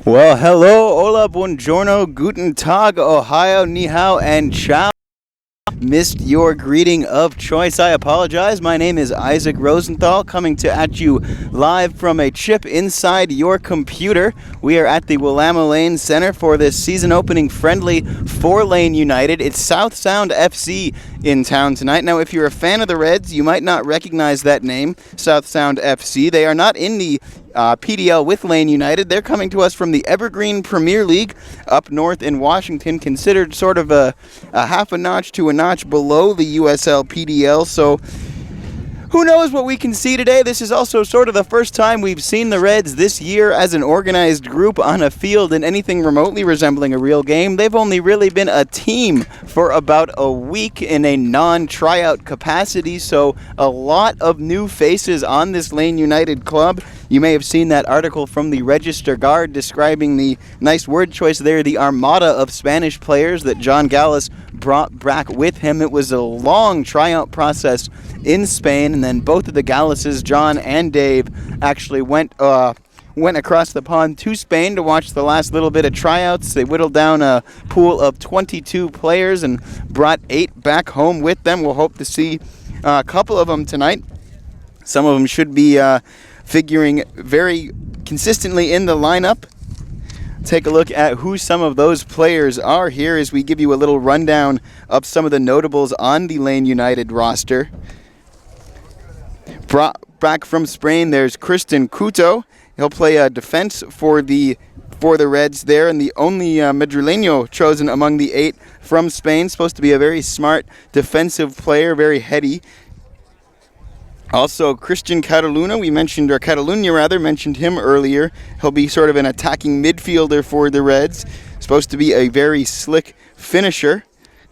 Well, hello, hola, buongiorno, guten tag, ohio, ni hao, and ciao. Missed your greeting of choice. I apologize. My name is Isaac Rosenthal, coming at you live from a chip inside your computer. We are at the Willamalane Center for this season opening friendly for Lane United. It's South Sound FC in town tonight. Now, if you're a fan of the Reds, you might not recognize that name, South Sound FC. They are not in the PDL with Lane United. They're coming to us from the Evergreen Premier League up north in Washington, considered sort of a half a notch to a notch below the USL PDL. So who knows what we can see today. This is also sort of the first time we've seen the Reds this year as an organized group on a field in anything remotely resembling a real game. They've only really been a team for about a week in a non-tryout capacity, so a lot of new faces on this Lane United club. You may have seen that article from the Register Guard describing the nice word choice there, the armada of Spanish players that John Gallas brought back with him. It was a long tryout process in Spain, and then both of the Gallases, John and Dave, actually went across the pond to Spain to watch the last little bit of tryouts. They whittled down a pool of 22 players and brought 8 back home with them. We'll hope to see a couple of them tonight. Some of them should be figuring very consistently in the lineup. Take a look at who some of those players are here as we give you a little rundown of some of the notables on the Lane United roster. Back from Spain, there's Cristian Couto. He'll play defense for the Reds there, and the only Madrileño chosen among the 8 from Spain. Supposed to be a very smart defensive player, very heady. Also, Christian Catalunya, mentioned him earlier. He'll be sort of an attacking midfielder for the Reds. Supposed to be a very slick finisher.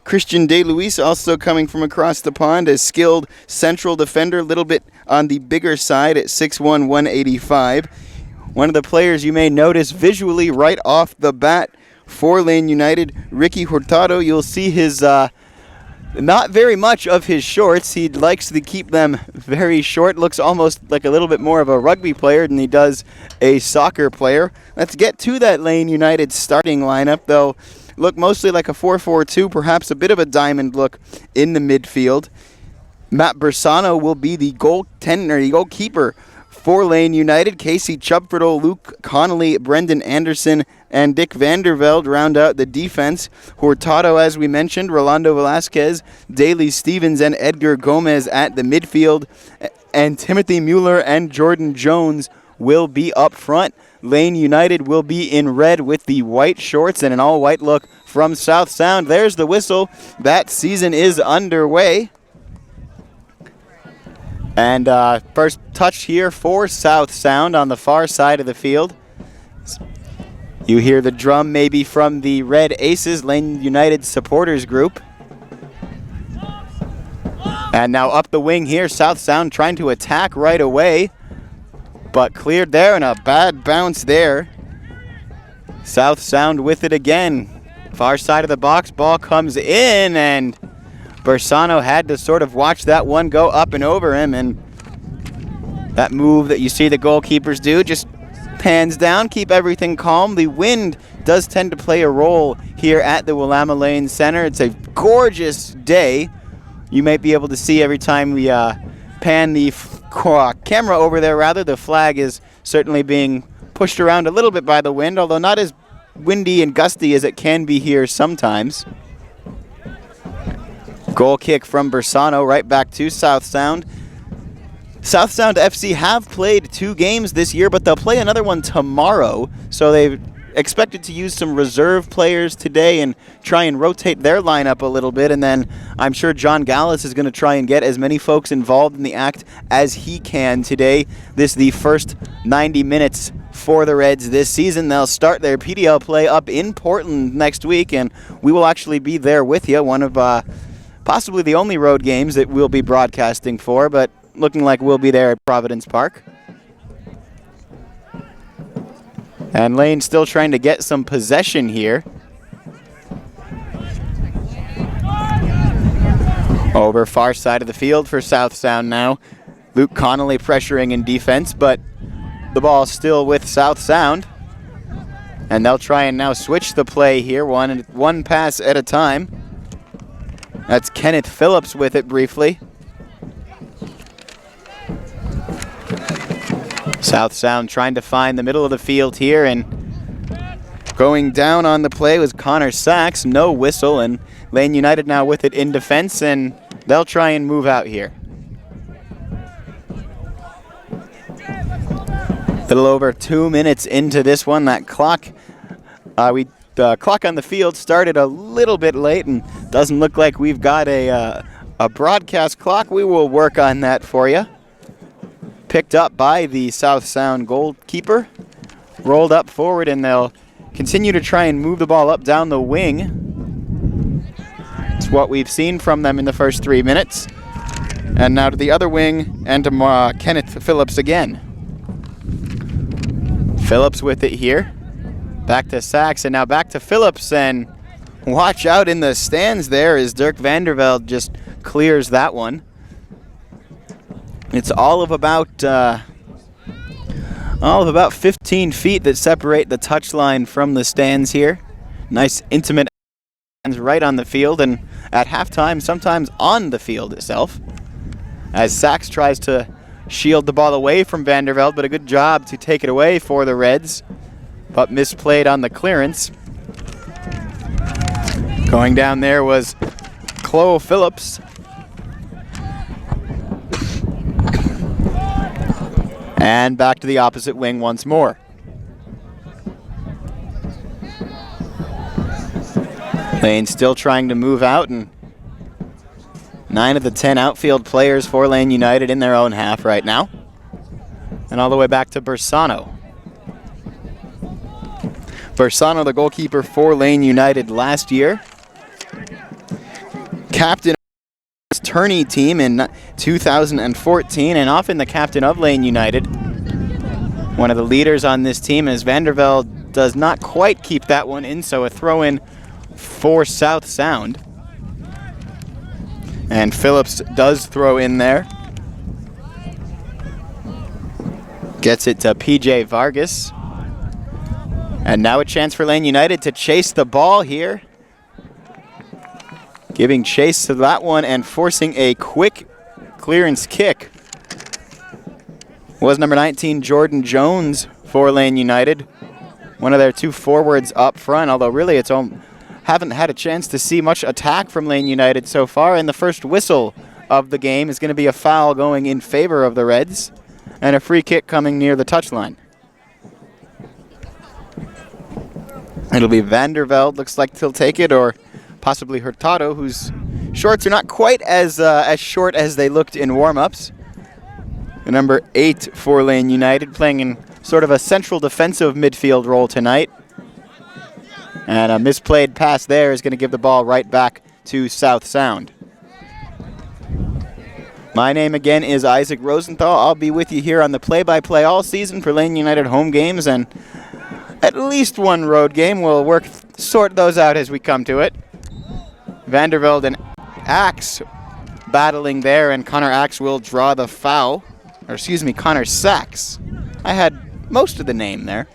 Christian De Luis also coming from across the pond, a skilled central defender, a little bit on the bigger side at 6'1", 185. One of the players you may notice visually right off the bat for Lane United, Ricky Hurtado. You'll see his not very much of his shorts. He likes to keep them very short. Looks almost like a little bit more of a rugby player than he does a soccer player. Let's get to that Lane United starting lineup. They'll look mostly like a 4-4-2, perhaps a bit of a diamond look in the midfield. Matt Bersano will be the goalkeeper for Lane United. Casey Chubfordle, Luke Connolly, Brendan Anderson, and Dick Vandervelde round out the defense. Hurtado, as we mentioned, Rolando Velasquez, Daley Stevens, and Edgar Gomez at the midfield. And Timothy Mueller and Jordan Jones will be up front. Lane United will be in red with the white shorts and an all-white look from South Sound. There's the whistle. That season is underway. And first touch here for South Sound on the far side of the field. You hear the drum maybe from the Red Aces, Lane United supporters group. And now up the wing here, South Sound trying to attack right away, but cleared there and a bad bounce there. South Sound with it again. Far side of the box, ball comes in, and Bersano had to sort of watch that one go up and over him, and that move that you see the goalkeepers do, just hands down, keep everything calm. The wind does tend to play a role here at the Willamalane Center. It's a gorgeous day. You might be able to see every time we pan the camera over there, the flag is certainly being pushed around a little bit by the wind, although not as windy and gusty as it can be here sometimes. Goal kick from Bersano right back to South Sound. South Sound FC have played 2 games this year, but they'll play another one tomorrow, so they've expected to use some reserve players today and try and rotate their lineup a little bit, and then I'm sure John Gallas is going to try and get as many folks involved in the act as he can today. This is the first 90 minutes for the Reds this season. They'll start their PDL play up in Portland next week, and we will actually be there with you, one of possibly the only road games that we'll be broadcasting for, but looking like we'll be there at Providence Park. And Lane still trying to get some possession here. Over far side of the field for South Sound now. Luke Connolly pressuring in defense, but the ball still with South Sound. And they'll try and now switch the play here, one pass at a time. That's Kenneth Phillips with it briefly. South Sound trying to find the middle of the field here, and going down on the play was Connor Sachs. No whistle, and Lane United now with it in defense, and they'll try and move out here. Little over 2 minutes into this one. That clock, the clock on the field started a little bit late, and doesn't look like we've got a broadcast clock. We will work on that for you. Picked up by the South Sound goalkeeper, rolled up forward, and they'll continue to try and move the ball up down the wing. It's what we've seen from them in the first 3 minutes. And now to the other wing, and to Kenneth Phillips again. Phillips with it here. Back to Sachs, and now back to Phillips, and watch out in the stands there as Dirk Vandervelde just clears that one. It's all of about 15 feet that separate the touchline from the stands here. Nice intimate stands right on the field, and at halftime sometimes on the field itself. As Sachs tries to shield the ball away from Vandervelde, but a good job to take it away for the Reds, but misplayed on the clearance. Going down there was Chloe Phillips. And back to the opposite wing once more. Lane still trying to move out, and 9 of the 10 outfield players for Lane United in their own half right now. And all the way back to Bersano. Bersano, the goalkeeper for Lane United last year. Captain of the tourney team in 2014, and often the captain of Lane United. One of the leaders on this team, as Vandervelde does not quite keep that one in, so a throw-in for South Sound. And Phillips does throw in there. Gets it to PJ Vargas. And now a chance for Lane United to chase the ball here. Giving chase to that one and forcing a quick clearance kick was number 19, Jordan Jones for Lane United. One of their 2 forwards up front, although really haven't had a chance to see much attack from Lane United so far. And the first whistle of the game is going to be a foul going in favor of the Reds, and a free kick coming near the touchline. It'll be Vandervelde, looks like he'll take it, or possibly Hurtado, whose shorts are not quite as short as they looked in warm-ups. The number 8 for Lane United, playing in sort of a central defensive midfield role tonight. And a misplayed pass there is going to give the ball right back to South Sound. My name again is Isaac Rosenthal. I'll be with you here on the play-by-play all season for Lane United home games, and at least one road game. We'll sort those out as we come to it. Vandervelde and Axe battling there, and Connor Axe will draw the foul. Or excuse me, Connor Sachs. I had most of the name there.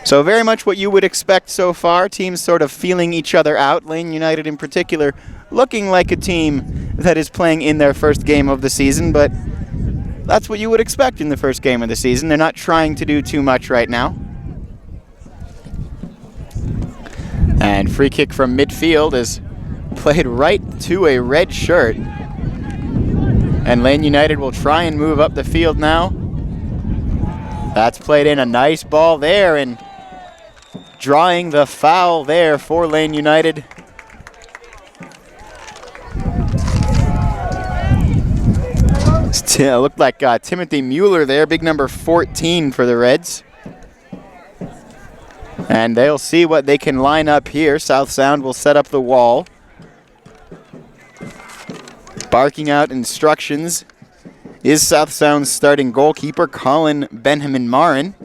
So very much what you would expect so far. Teams sort of feeling each other out. Lane United in particular looking like a team that is playing in their first game of the season, but that's what you would expect in the first game of the season. They're not trying to do too much right now. And free kick from midfield is played right to a red shirt. And Lane United will try and move up the field now. That's played in, a nice ball there, and drawing the foul there for Lane United. Looked like Timothy Mueller there, big number 14 for the Reds. And they'll see what they can line up here. South Sound will set up the wall. Barking out instructions is South Sound's starting goalkeeper, Colin Benjamin Marin.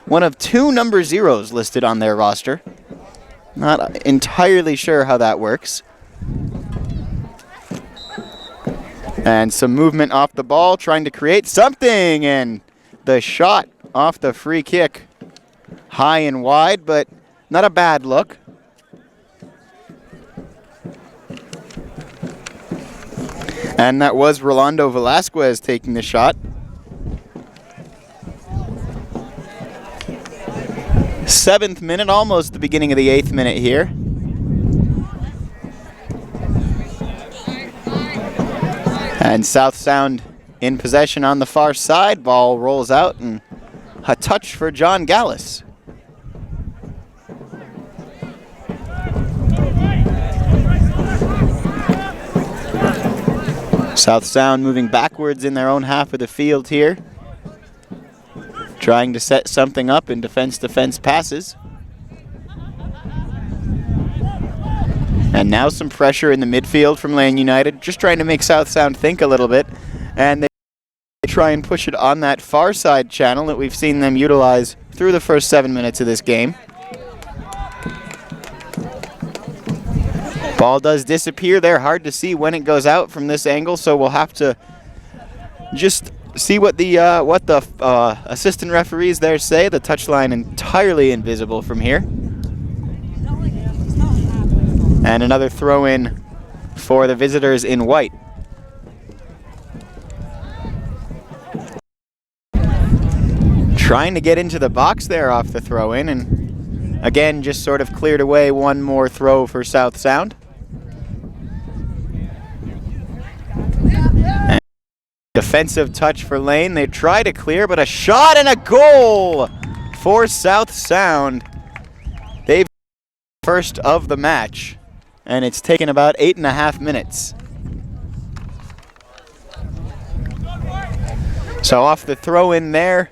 One of 2 number 0s listed on their roster. Not entirely sure how that works. And some movement off the ball, trying to create something, and the shot off the free kick high and wide, but not a bad look. And that was Rolando Velasquez taking the shot. 7th minute, almost the beginning of the 8th minute here. And South Sound in possession on the far side. Ball rolls out and a touch for John Gallus. South Sound moving backwards in their own half of the field here, trying to set something up in defense-defense passes. And now some pressure in the midfield from Lane United, just trying to make South Sound think a little bit. And they try and push it on that far side channel that we've seen them utilize through the first 7 minutes of this game. Ball does disappear there, hard to see when it goes out from this angle, so we'll have to just see what the assistant referees there say. The touchline entirely invisible from here. And another throw in for the visitors in white. Trying to get into the box there off the throw in, and again just sort of cleared away. One more throw for South Sound. And defensive touch for Lane. They try to clear, but a shot and a goal for South Sound. They've first of the match, and it's taken about 8.5 minutes. So off the throw in there,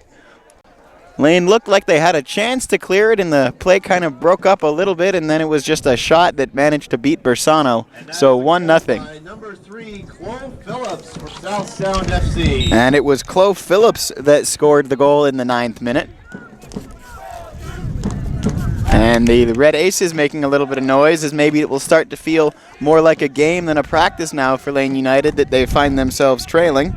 Lane looked like they had a chance to clear it, and the play kind of broke up a little bit, and then it was just a shot that managed to beat Bersano. So 1-0. Number 3, Chloe Phillips for South Sound FC. And it was Chloe Phillips that scored the goal in the 9th minute. And the Red Aces making a little bit of noise, as maybe it will start to feel more like a game than a practice now for Lane United, that they find themselves trailing.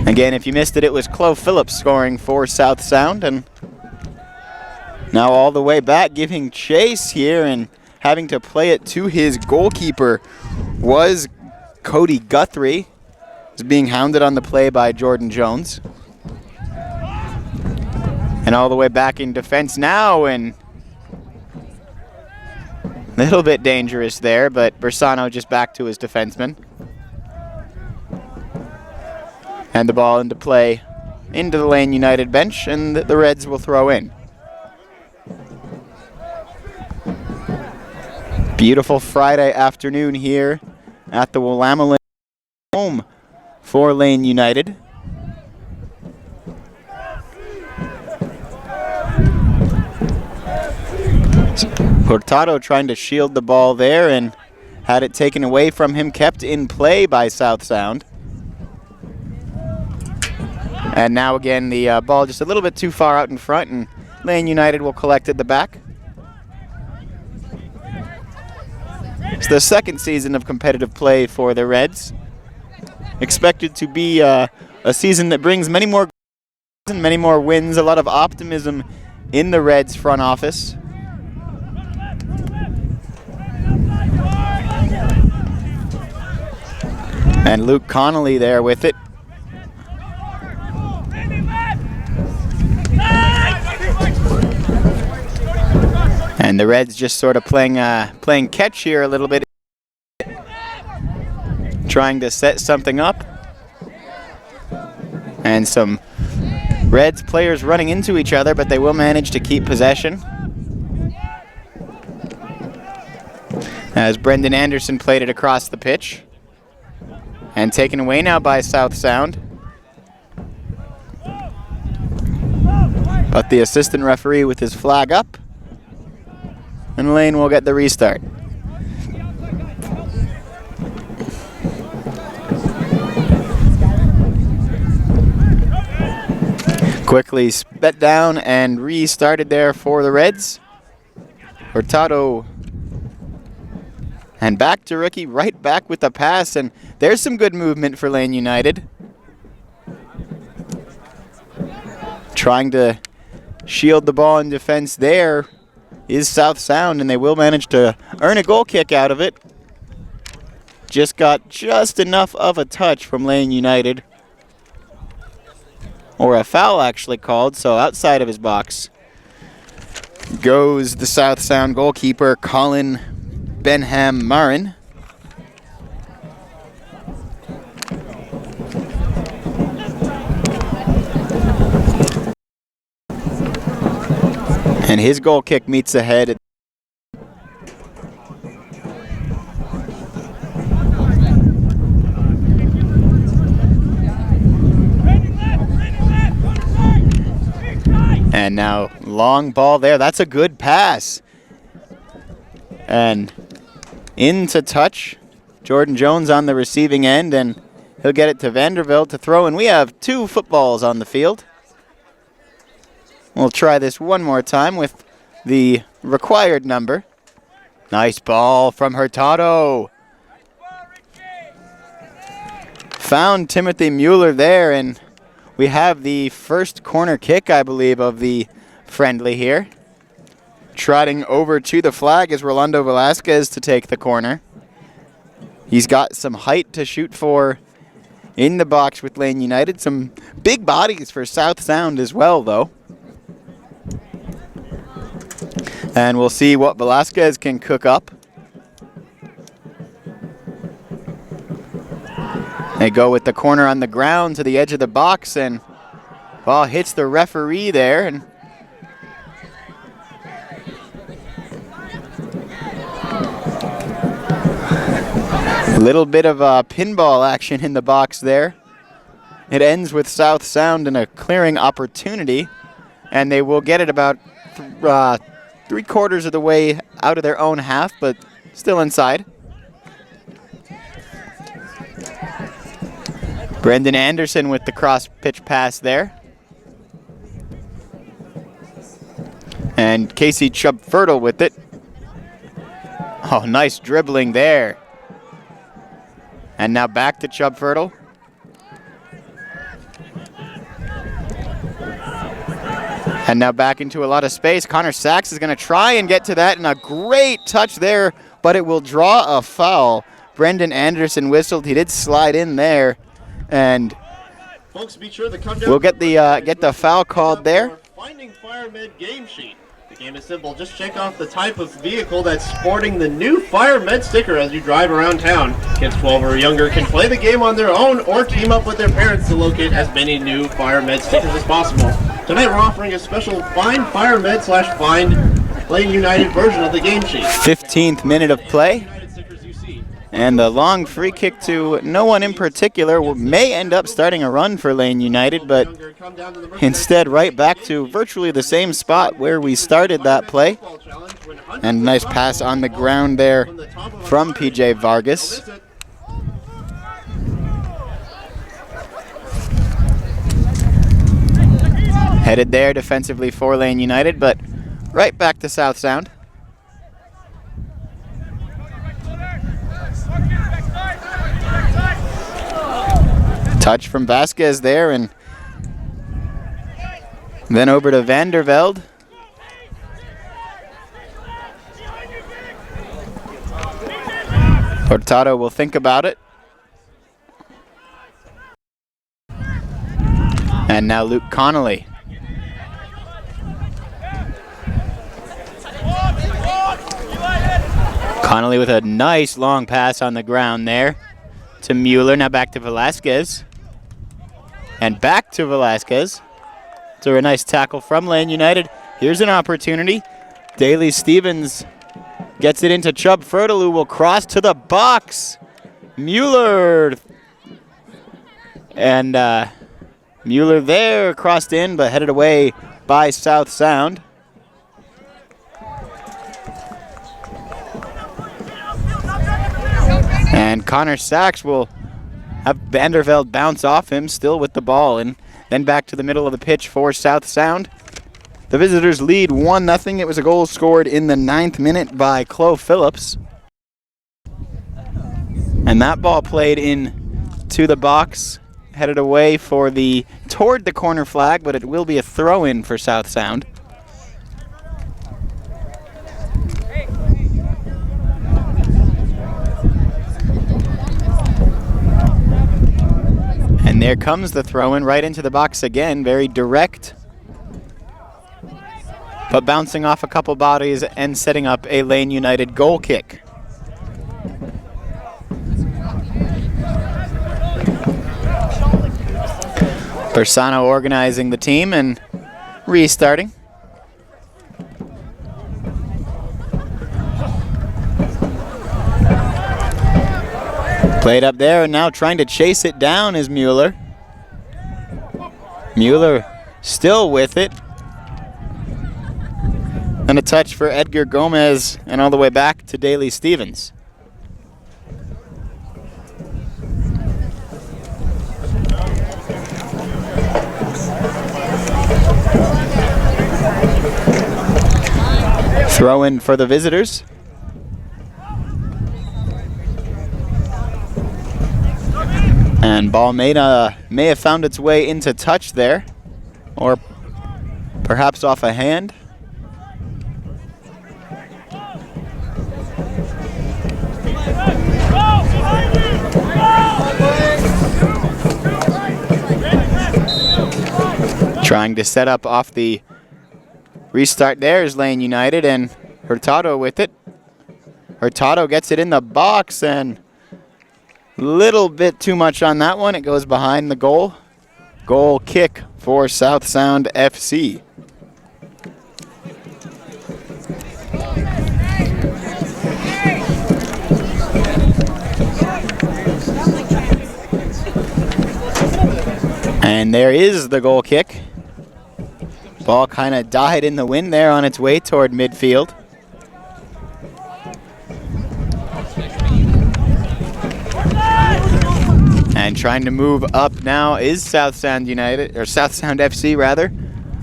Again, if you missed it, it was Chloe Phillips scoring for South Sound, and now all the way back giving chase here and having to play it to his goalkeeper was Cody Guthrie. He's being hounded on the play by Jordan Jones. And all the way back in defense now, and a little bit dangerous there, but Bersano just back to his defenseman. And the ball into play into the Lane United bench, and the Reds will throw in. Beautiful Friday afternoon here at the Willamalane home for Lane United. Hurtado trying to shield the ball there and had it taken away from him, kept in play by South Sound. And now again the ball just a little bit too far out in front, and Lane United will collect at the back. It's the second season of competitive play for the Reds. Expected to be a season that brings many more goals and many more wins, a lot of optimism in the Reds front office. And Luke Connolly there with it. And the Reds just sort of playing catch here a little bit, trying to set something up. And some Reds players running into each other, but they will manage to keep possession. As Brendan Anderson played it across the pitch. And taken away now by South Sound. But the assistant referee with his flag up. And Lane will get the restart. Quickly sped down and restarted there for the Reds. Hurtado And back to Rookie, right back with the pass, and there's some good movement for Lane United. Trying to shield the ball in defense there is South Sound, and they will manage to earn a goal kick out of it. Just got just enough of a touch from Lane United. Or a foul actually called, so outside of his box goes the South Sound goalkeeper, Colin Benham Marin. And his goal kick meets the head. And now long ball there. That's a good pass. And into touch. Jordan Jones on the receiving end, and he'll get it to Vandervelde to throw. And we have 2 footballs on the field. We'll try this one more time with the required number. Nice ball from Hurtado. Found Timothy Mueller there, and we have the first corner kick, I believe, of the friendly here. Trotting over to the flag is Rolando Velasquez to take the corner. He's got some height to shoot for in the box with Lane United. Some big bodies for South Sound as well, though. And we'll see what Velasquez can cook up. They go with the corner on the ground to the edge of the box, and ball hits the referee there. And a little bit of pinball action in the box there. It ends with South Sound in a clearing opportunity, and they will get it about 3/4 of the way out of their own half, but still inside. Brendan Anderson with the cross pitch pass there. And Casey Chubb-Fertile with it. Oh, nice dribbling there. And now back to Chubb-Fertile. And now back into a lot of space. Connor Sachs is going to try and get to that, and a great touch there, but it will draw a foul. Brendan Anderson whistled. He did slide in there, and Folks, be sure to come down. We'll get the foul called there. Finding FireMed game sheet. The game is simple. Just check off the type of vehicle that's sporting the new FireMed sticker as you drive around town. Kids 12 or younger can play the game on their own or team up with their parents to locate as many new FireMed stickers as possible. Tonight we're offering a special Find FireMed / Find Lane United version of the game sheet. 15th minute of play. And the long free kick to no one in particular may end up starting a run for Lane United, but instead right back to virtually the same spot where we started that play. And nice pass on the ground there from PJ Vargas. Headed there defensively for Lane United, but right back to South Sound. Touch from Vasquez there, and then over to Vandervelde. Hurtado will think about it. And now Luke Connolly. Connolly with a nice long pass on the ground there to Mueller. Now back to Velasquez. And back to Velasquez. So a nice tackle from Lane United. Here's an opportunity. Daly Stevens gets it into Chubb-Fertile, who will cross to the box. Mueller. And Mueller there crossed in, but headed away by South Sound. And Connor Sachs will have Vandervelde bounce off him, still with the ball, and then back to the middle of the pitch for South Sound. The visitors lead 1-0. It was a goal scored in the 9th minute by Chloe Phillips. And that ball played in to the box, headed away toward the corner flag, but it will be a throw-in for South Sound. And there comes the throw-in right into the box again, very direct, but bouncing off a couple bodies and setting up a Lane United goal kick. Bersano organizing the team and restarting. Played up there, and now trying to chase it down is Mueller. Mueller still with it. And a touch for Edgar Gomez, and all the way back to Daly Stevens. Throw in for the visitors. And ball may have found its way into touch there, or perhaps off a hand. Trying to set up off the restart there is Lane United, and Hurtado with it. Hurtado gets it in the box, and little bit too much on that one. It goes behind the goal. Goal kick for South Sound FC. And there is the goal kick. Ball kind of died in the wind there on its way toward midfield. And trying to move up now is South Sound United, or South Sound FC rather.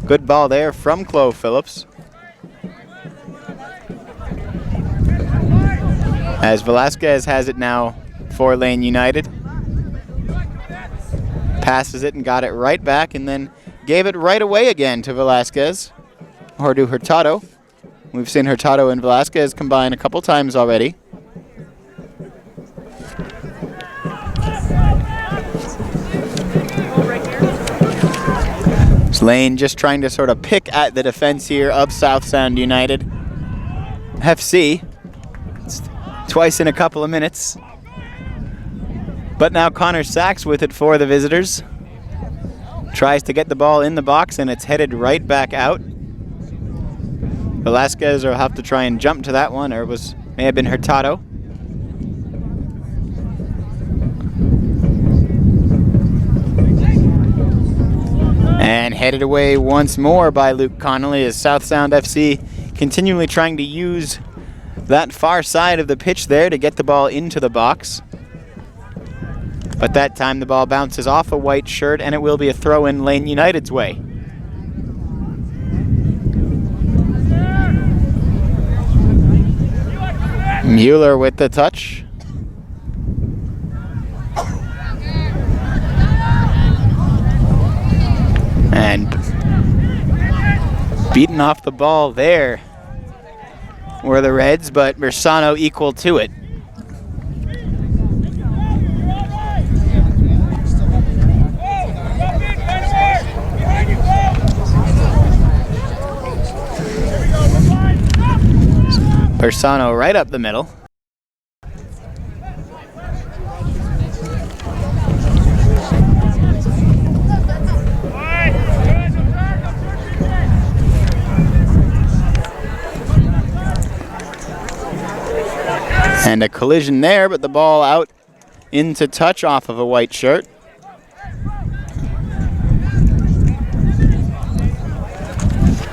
Good ball there from Chloe Phillips. As Velasquez has it now for Lane United. Passes it and got it right back, and then gave it right away again to Velasquez, or to Hurtado. We've seen Hurtado and Velasquez combine a couple times already. Lane just trying to sort of pick at the defense here of South Sound United FC. It's twice in a couple of minutes. But now Connor Sachs with it for the visitors. Tries to get the ball in the box, and it's headed right back out. Velasquez will have to try and jump to that one, or may have been Hurtado. And headed away once more by Luke Connolly as South Sound FC continually trying to use that far side of the pitch there to get the ball into the box. But that time the ball bounces off a white shirt, and it will be a throw-in Lane United's way. Mueller with the touch. And beaten off the ball there were the Reds, but Bersano equal to it. Bersano right up the middle. And a collision there, but the ball out into touch off of a white shirt.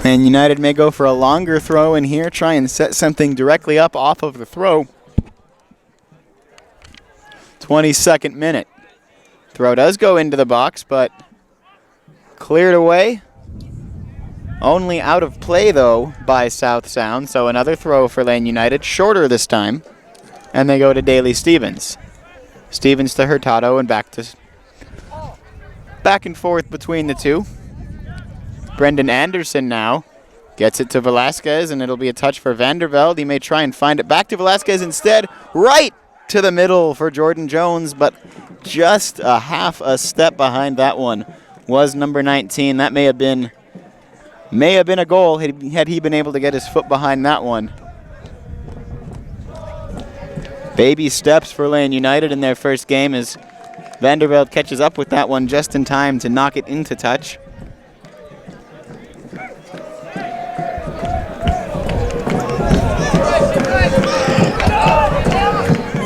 And United may go for a longer throw in here, try and set something directly up off of the throw. 22nd minute. Throw does go into the box, but cleared away. Only out of play, though, by South Sound. So another throw for Lane United, shorter this time. And they go to Daly Stevens. Stevens to Hurtado and back and forth between the two. Brendan Anderson now gets it to Velasquez, and it'll be a touch for Vandervelde. He may try and find it back to Velasquez instead. Right to the middle for Jordan Jones, but just a half a step behind that one was number 19. That may have been a goal had he been able to get his foot behind that one. Baby steps for Lane United in their first game as Vandervelde catches up with that one just in time to knock it into touch.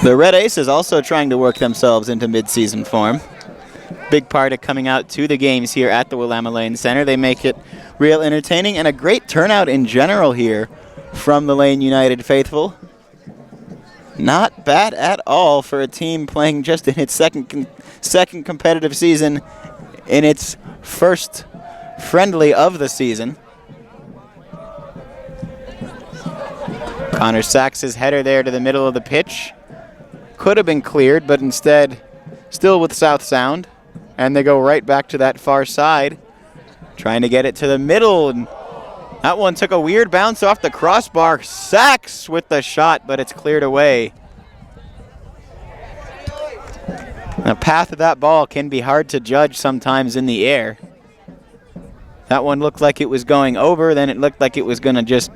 The Red Aces also trying to work themselves into mid-season form. Big part of coming out to the games here at the Willamalane Center. They make it real entertaining and a great turnout in general here from the Lane United faithful. Not bad at all for a team playing just in its second competitive season, in its first friendly of the season. Connor Sachs' header there to the middle of the pitch. Could have been cleared, but instead still with South Sound. And they go right back to that far side, trying to get it to the middle. And that one took a weird bounce off the crossbar. Sachs with the shot, but it's cleared away. The path of that ball can be hard to judge sometimes in the air. That one looked like it was going over, then it looked like it was going to just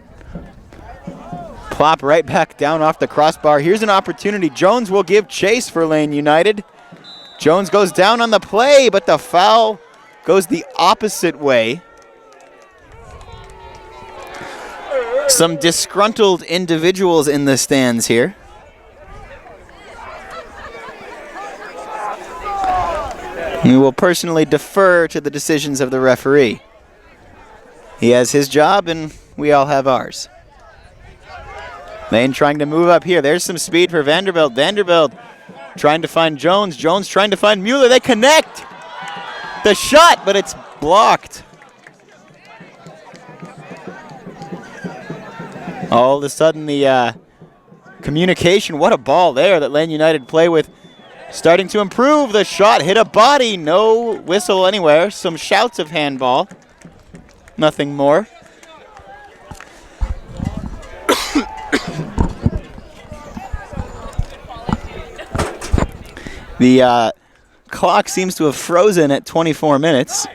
plop right back down off the crossbar. Here's an opportunity. Jones will give chase for Lane United. Jones goes down on the play, but the foul goes the opposite way. Some disgruntled individuals in the stands here. We will personally defer to the decisions of the referee. He has his job and we all have ours. Lane trying to move up here. There's some speed for Vandervelde. Vandervelde trying to find Jones. Jones trying to find Mueller. They connect. The shot, but it's blocked. All of a sudden, the communication, what a ball there that Lane United play with, starting to improve. The shot hit a body. No whistle anywhere. Some shouts of handball. Nothing more. The clock seems to have frozen at 24 minutes.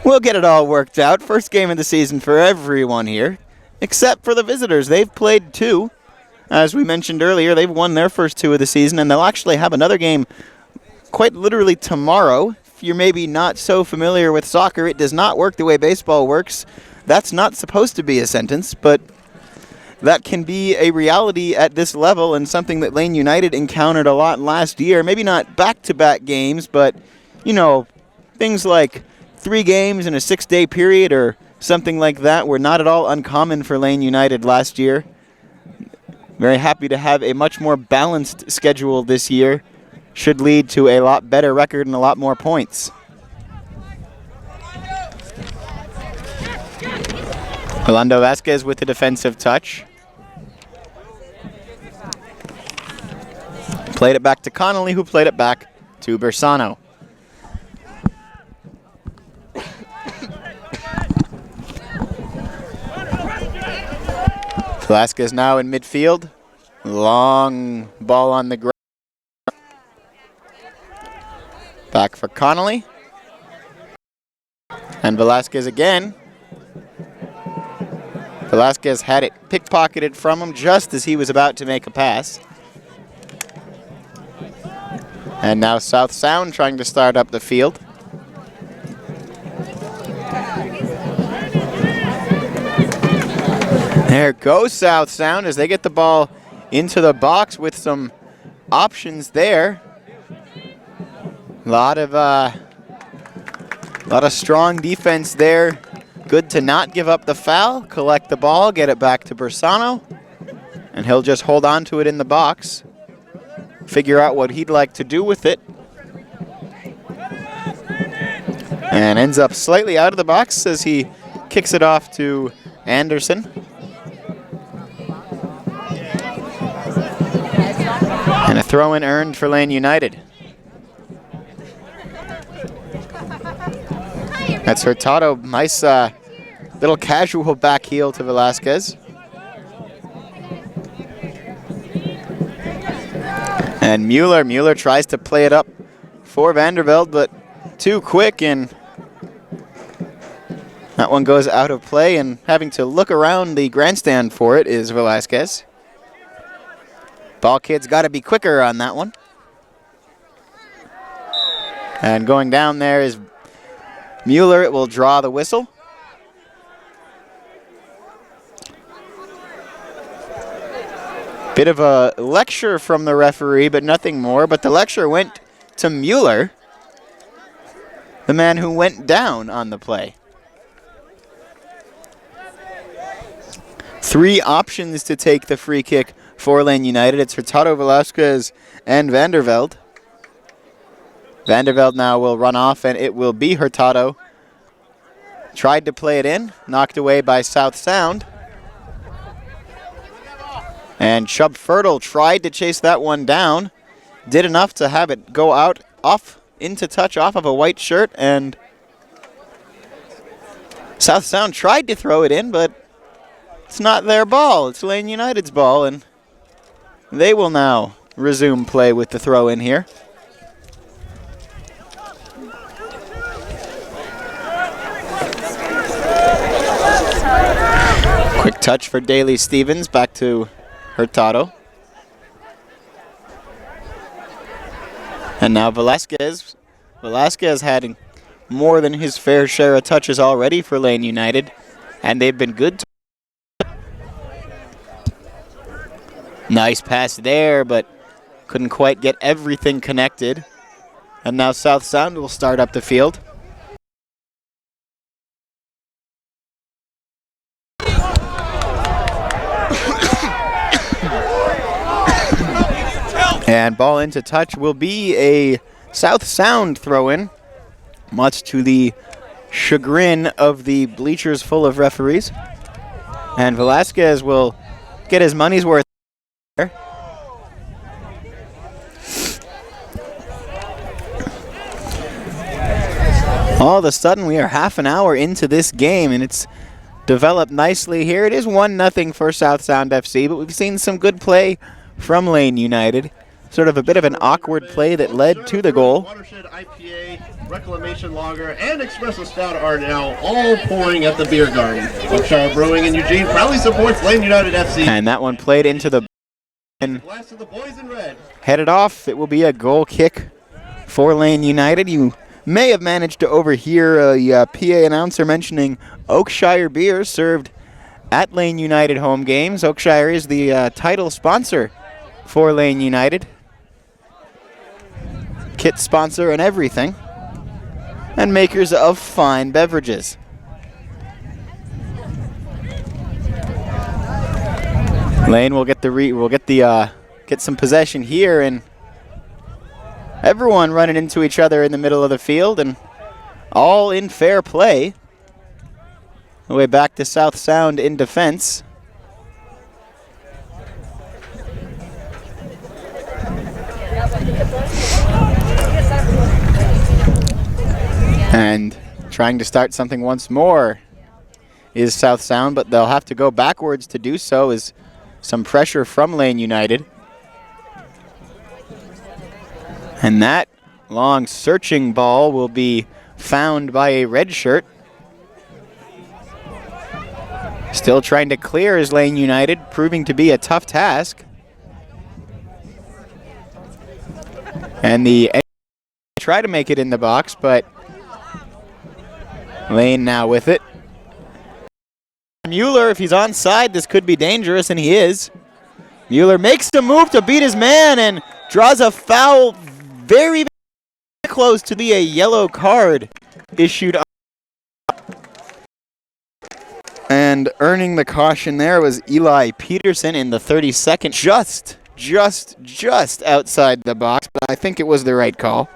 We'll get it all worked out. First game of the season for everyone here, except for the visitors. They've played 2. As we mentioned earlier, they've won their first 2 of the season, and they'll actually have another game quite literally tomorrow. If you're maybe not so familiar with soccer, it does not work the way baseball works. That's not supposed to be a sentence, but that can be a reality at this level and something that Lane United encountered a lot last year. Maybe not back-to-back games, but, you know, things like 3 games in a 6-day period or something like that were not at all uncommon for Lane United last year. Very happy to have a much more balanced schedule this year. Should lead to a lot better record and a lot more points. Rolando Vasquez with the defensive touch. Played it back to Connolly, who played it back to Bersano. Vasquez now in midfield. Long ball on the ground. Back for Connolly. And Velasquez again. Velasquez had it pickpocketed from him just as he was about to make a pass. And now South Sound trying to start up the field. There goes South Sound as they get the ball into the box with some options there. A lot of strong defense there. Good to not give up the foul, collect the ball, get it back to Bersano, and he'll just hold on to it in the box, figure out what he'd like to do with it, and ends up slightly out of the box as he kicks it off to Anderson. Throw-in earned for Lane United. That's Hurtado. Nice little casual back heel to Velasquez. And Mueller tries to play it up for Vandervelde, but too quick, and that one goes out of play, and having to look around the grandstand for it is Velasquez. Ball kid's got to be quicker on that one. And going down there is Mueller. It will draw the whistle. Bit of a lecture from the referee, but nothing more. But the lecture went to Mueller, the man who went down on the play. 3 options to take the free kick for Lane United. It's Hurtado, Velasquez, and Vandervelde. Vandervelde now will run off, and it will be Hurtado. Tried to play it in, knocked away by South Sound. And Chubb Fertile tried to chase that one down. Did enough to have it go out, off into touch off of a white shirt, and South Sound tried to throw it in, but it's not their ball. It's Lane United's ball, and they will now resume play with the throw in here. Quick touch for Daly Stevens, back to Hurtado. And now Velasquez. Velasquez had more than his fair share of touches already for Lane United, and they've been good. Nice pass there, but couldn't quite get everything connected. And now South Sound will start up the field. And ball into touch will be a South Sound throw-in, much to the chagrin of the bleachers full of referees. And Velasquez will get his money's worth there. All of a sudden, we are half an hour into this game, and it's developed nicely here. It is 1-0 for South Sound FC, but we've seen some good play from Lane United. Sort of a bit of an awkward play that led to the goal. Watershed IPA, Reclamation Lager, and Espresso Stout are now all pouring at the beer garden. Oakshire Brewing in Eugene proudly supports Lane United FC. And that one played into the and Glass of the boys in red. Headed off. It will be a goal kick for Lane United. You may have managed to overhear a PA announcer mentioning Oakshire beer served at Lane United home games. Oakshire is the title sponsor for Lane United. Kit sponsor and everything, and makers of fine beverages. Lane will get get some possession here, and everyone running into each other in the middle of the field, and all in fair play. The way back to South Sound in defense. And trying to start something once more is South Sound, but they'll have to go backwards to do so, as some pressure from Lane United. And that long searching ball will be found by a red shirt. Still trying to clear is Lane United, proving to be a tough task. And the try to make it in the box, but Lane now with it. Mueller, if he's onside, this could be dangerous, and he is. Mueller makes the move to beat his man and draws a foul very, very close to be a yellow card issued. And earning the caution there was Eli Peterson in the 32nd. Just outside the box, but I think it was the right call.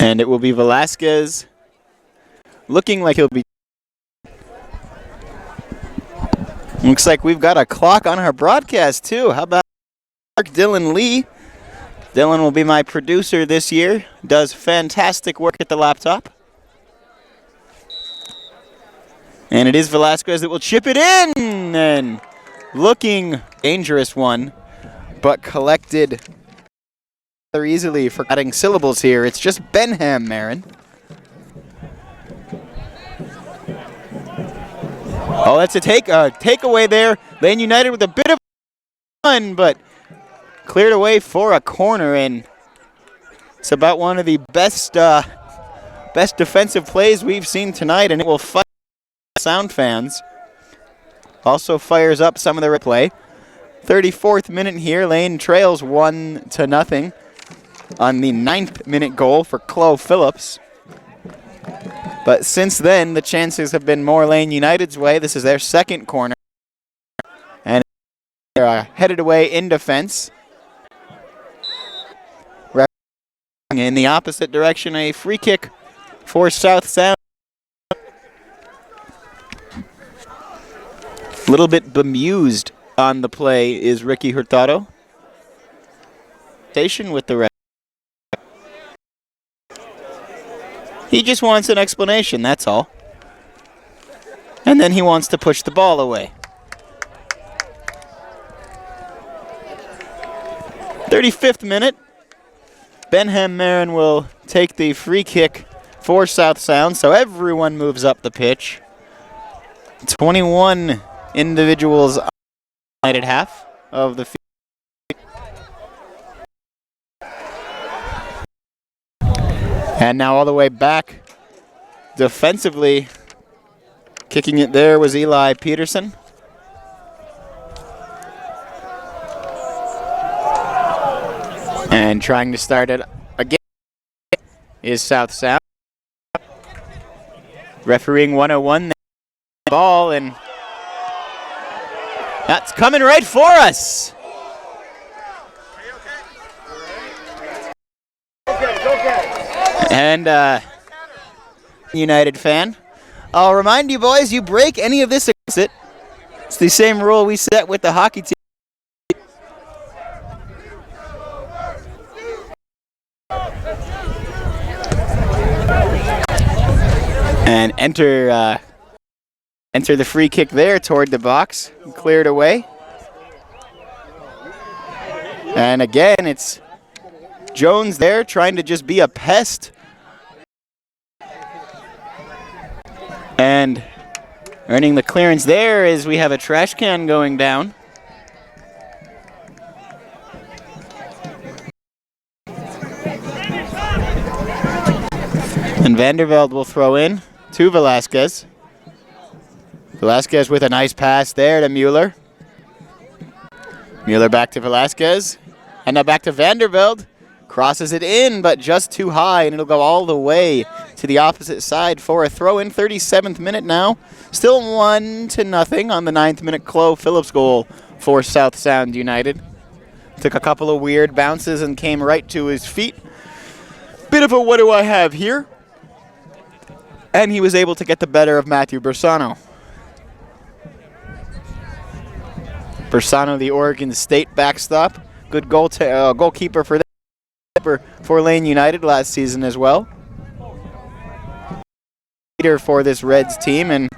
And it will be Velasquez looking like he'll be. Looks like we've got a clock on our broadcast, too. How about Dylan Lee? Dylan will be my producer this year. Does fantastic work at the laptop. And it is Velasquez that will chip it in. And looking dangerous one, but collected rather easily for adding syllables here. It's just Benham Marin. Oh, that's a takeaway there. Lane United with a bit of fun, but cleared away for a corner, and it's about one of the best defensive plays we've seen tonight, and it will fire Sound fans. Also fires up some of the replay. 34th minute here. Lane trails 1-0 on the 9th minute goal for Chloe Phillips. But since then, the chances have been more Lane United's way. This is their second corner. And they're headed away in defense. In the opposite direction, a free kick for South Sound. A little bit bemused on the play is Ricky Hurtado. Station with the ref. He just wants an explanation, that's all. And then he wants to push the ball away. 35th minute. Benham Marin will take the free kick for South Sound, so everyone moves up the pitch. 21 individuals on the United half of the field. And now all the way back defensively. Kicking it there was Eli Peterson. And trying to start it again is South Sound. Refereeing 101 ball, and that's coming right for us. And United fan, I'll remind you boys, you break any of this, it's the same rule we set with the hockey team. And enter the free kick there toward the box, cleared away. And again, it's Jones there trying to just be a pest. And earning the clearance there is we have a trash can going down. And Vandervelde will throw in to Velasquez. Velasquez with a nice pass there to Mueller. Mueller back to Velasquez. And now back to Vandervelde. Crosses it in, but just too high, and it'll go all the way to the opposite side for a throw-in. 37th minute now. Still 1-0 on the 9th minute Chloe Phillips goal for South Sound United. Took a couple of weird bounces and came right to his feet. Bit of a what do I have here? And he was able to get the better of Matthew Bersano. Bersano, the Oregon State backstop. Good goalkeeper for Lane United last season as well. Leader for this Reds team, and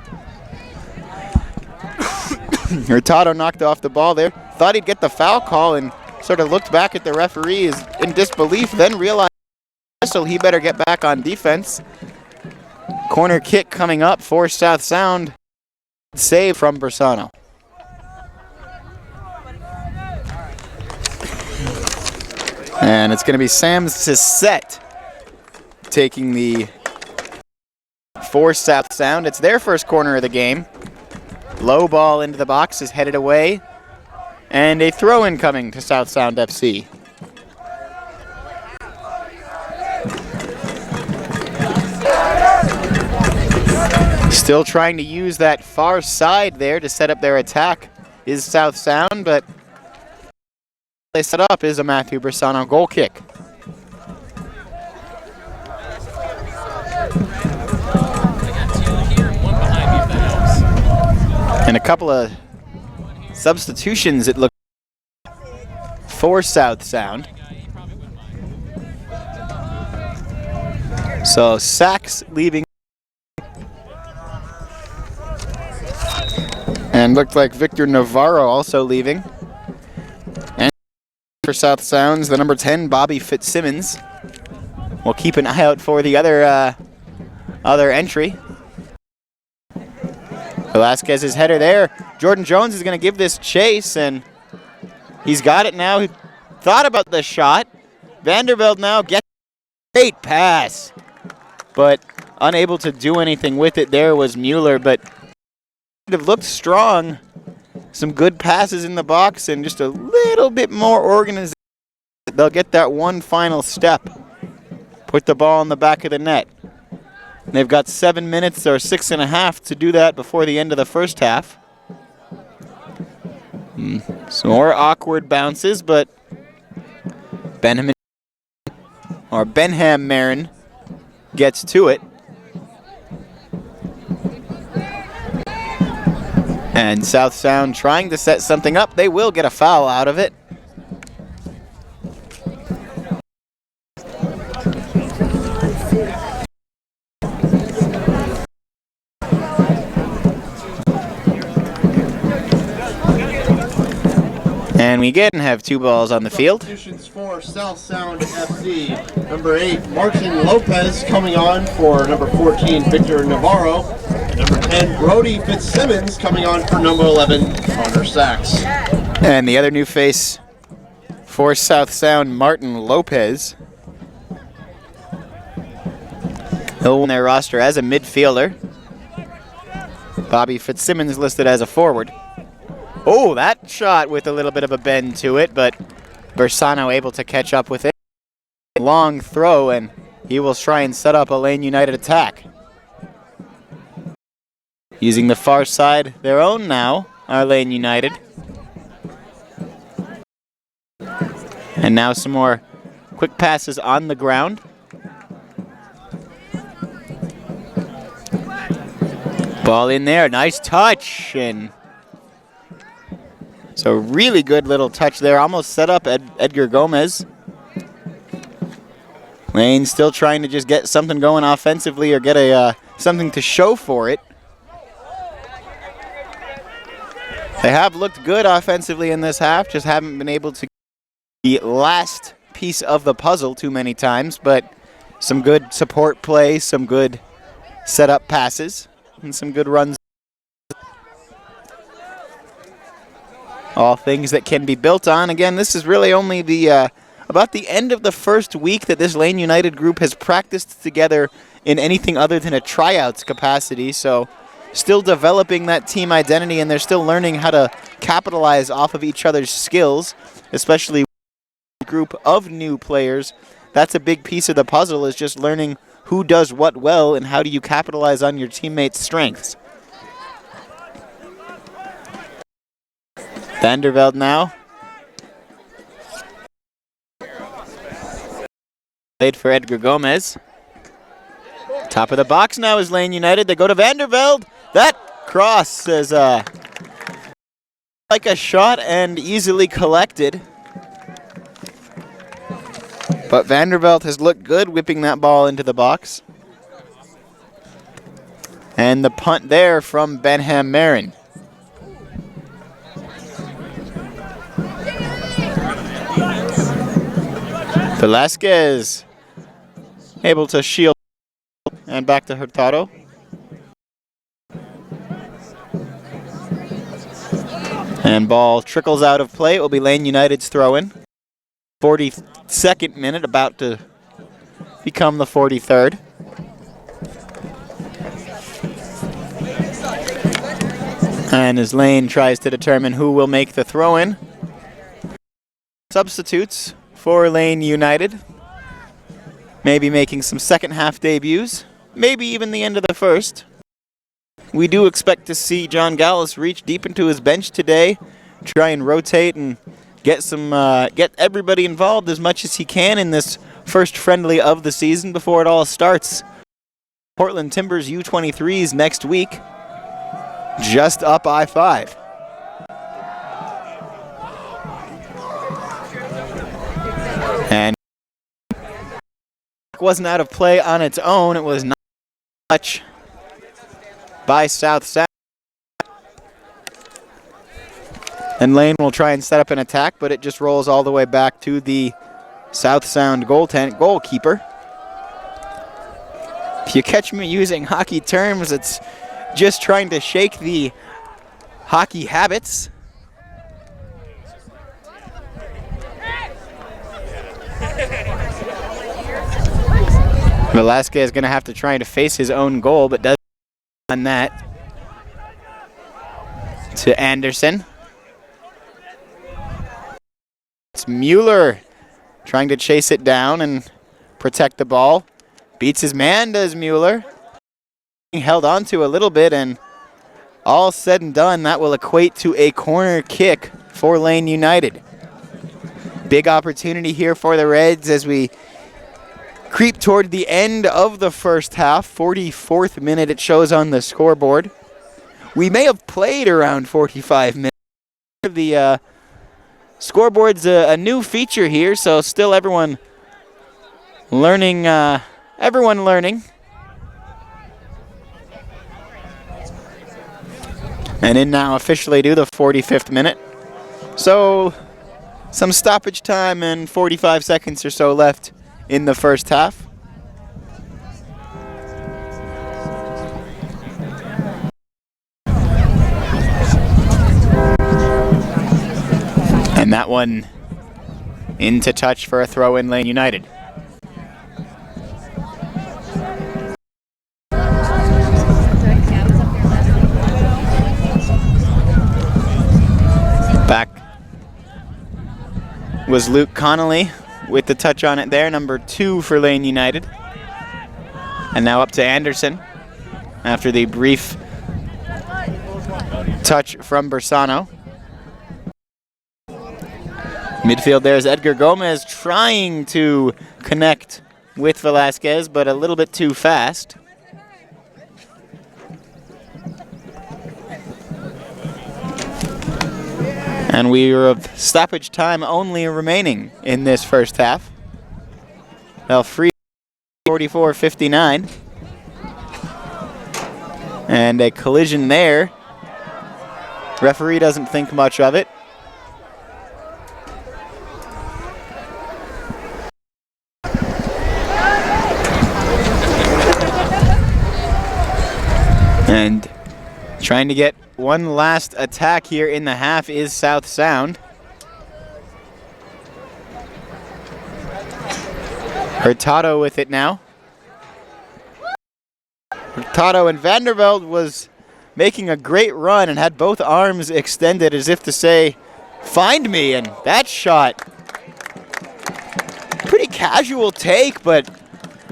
Hurtado knocked off the ball there. Thought he'd get the foul call and sort of looked back at the referees in disbelief, then realized he better get back on defense. Corner kick coming up for South Sound. Save from Bersano. And it's going to be Sam Sissette taking the for South Sound. It's their first corner of the game. Low ball into the box is headed away. And a throw-in coming to South Sound FC. Still trying to use that far side there to set up their attack is South Sound, but they set up is a Matthew Bersano goal kick. And a couple of Substitutions, it looks for South Sound. So Sachs leaving. And looked like Victor Navarro also leaving. And for South Sounds, the number 10, Bobby Fitzsimmons. We'll keep an eye out for the other entry. Velasquez's header there. Jordan Jones is going to give this chase, and he's got it now. He thought about the shot. Vandervelde now gets a great pass, but unable to do anything with it. There was Mueller, but it looked strong. Some good passes in the box and just a little bit more organization. They'll get that one final step. Put the ball in the back of the net. They've got 7 minutes or 6.5 to do that before the end of the first half. Some more awkward bounces, but Benham Marin gets to it. And South Sound trying to set something up. They will get a foul out of it. And we again have 2 balls on the field. Substitutions for South Sound FC. Number 8, Martin Lopez coming on for number 14, Victor Navarro. And number 10, Brody Fitzsimmons coming on for number 11, Connor Sachs. And the other new face for South Sound, Martin Lopez. He'll win their roster as a midfielder. Bobby Fitzsimmons listed as a forward. Oh, that shot with a little bit of a bend to it, but Bersano able to catch up with it. Long throw, and he will try and set up a Lane United attack. Using the far side, their own now, are Lane United. And now some more quick passes on the ground. Ball in there, nice touch, and so really good little touch there, almost set up Edgar Gomez. Lane still trying to just get something going offensively or get something to show for it. They have looked good offensively in this half, just haven't been able to get the last piece of the puzzle too many times, but some good support play, some good set-up passes, and some good runs. All things that can be built on. Again, this is really only the about the end of the first week that this Lane United group has practiced together in anything other than a tryouts capacity, so still developing that team identity, and they're still learning how to capitalize off of each other's skills, especially a group of new players. That's a big piece of the puzzle, is just learning who does what well and how do you capitalize on your teammates' strengths. Vandervelde now. Played for Edgar Gomez. Top of the box now is Lane United. They go to Vandervelde. That cross is like a shot and easily collected. But Vandervelde has looked good whipping that ball into the box. And the punt there from Benham Marin. Velasquez able to shield and back to Hurtado. And ball trickles out of play. It will be Lane United's throw-in. 42nd minute, about to become the 43rd. And as Lane tries to determine who will make the throw-in. Substitutes for Lane United. Maybe making some second half debuts. Maybe even the end of the first. We do expect to see John Gallus reach deep into his bench today. Try and rotate and get everybody involved as much as he can in this first friendly of the season before it all starts. Portland Timbers U23s next week. Just up I-5. puck wasn't out of play on its own. It was not much by South Sound. And Lane will try and set up an attack, but it just rolls all the way back to the South Sound goalkeeper. If you catch me using hockey terms, it's just trying to shake the hockey habits. Velasquez is going to have to try to face his own goal, but doesn't on that. To Anderson. It's Mueller trying to chase it down and protect the ball. Beats his man, does Mueller. Held on to a little bit, and all said and done, that will equate to a corner kick for Lane United. Big opportunity here for the Reds as we creep toward the end of the first half. 44th minute it shows on the scoreboard. We may have played around 45 minutes. The scoreboard's a new feature here, so still everyone learning. And in now officially to the 45th minute. So some stoppage time and 45 seconds or so left in the first half. And that one into touch for a throw in Lane United. Back was Luke Connolly with the touch on it there, number 2 for Lane United. And now up to Anderson after the brief touch from Bersano. Midfield there is Edgar Gomez trying to connect with Velasquez, but a little bit too fast. And we are of stoppage time only remaining in this first half. Well, free 44-59. And a collision there. Referee doesn't think much of it. And trying to get one last attack here in the half is South Sound. Hurtado with it now. Hurtado, and Vanderveld was making a great run and had both arms extended as if to say, find me, and that shot. Pretty casual take, but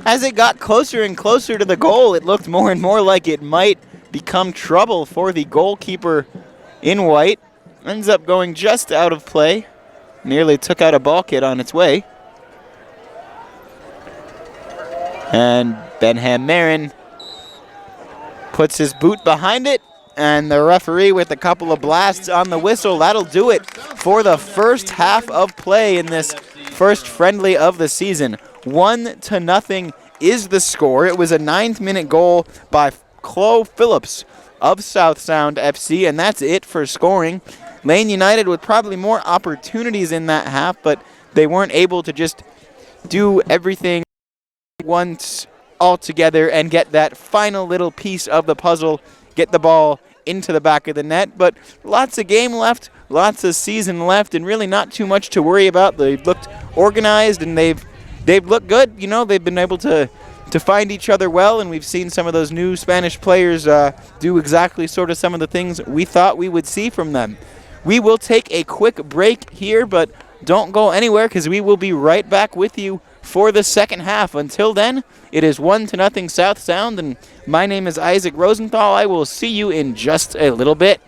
as it got closer and closer to the goal, it looked more and more like it might become trouble for the goalkeeper in white. Ends up going just out of play. Nearly took out a ball kit on its way. And Benham Marin puts his boot behind it, and the referee with a couple of blasts on the whistle. That'll do it for the first half of play in this first friendly of the season. 1-0 is the score. It was a 9th minute goal by Chloe Phillips of South Sound FC, and that's it for scoring. Lane United with probably more opportunities in that half, but they weren't able to just do everything once all together and get that final little piece of the puzzle, get the ball into the back of the net. But lots of game left, lots of season left, and really not too much to worry about. They've looked organized, and they've looked good. You know, they've been able to find each other well, and we've seen some of those new Spanish players do exactly sort of some of the things we thought we would see from them. We will take a quick break here, but don't go anywhere because we will be right back with you for the second half. Until then, it is 1-0 South Sound, and my name is Isaac Rosenthal. I will see you in just a little bit.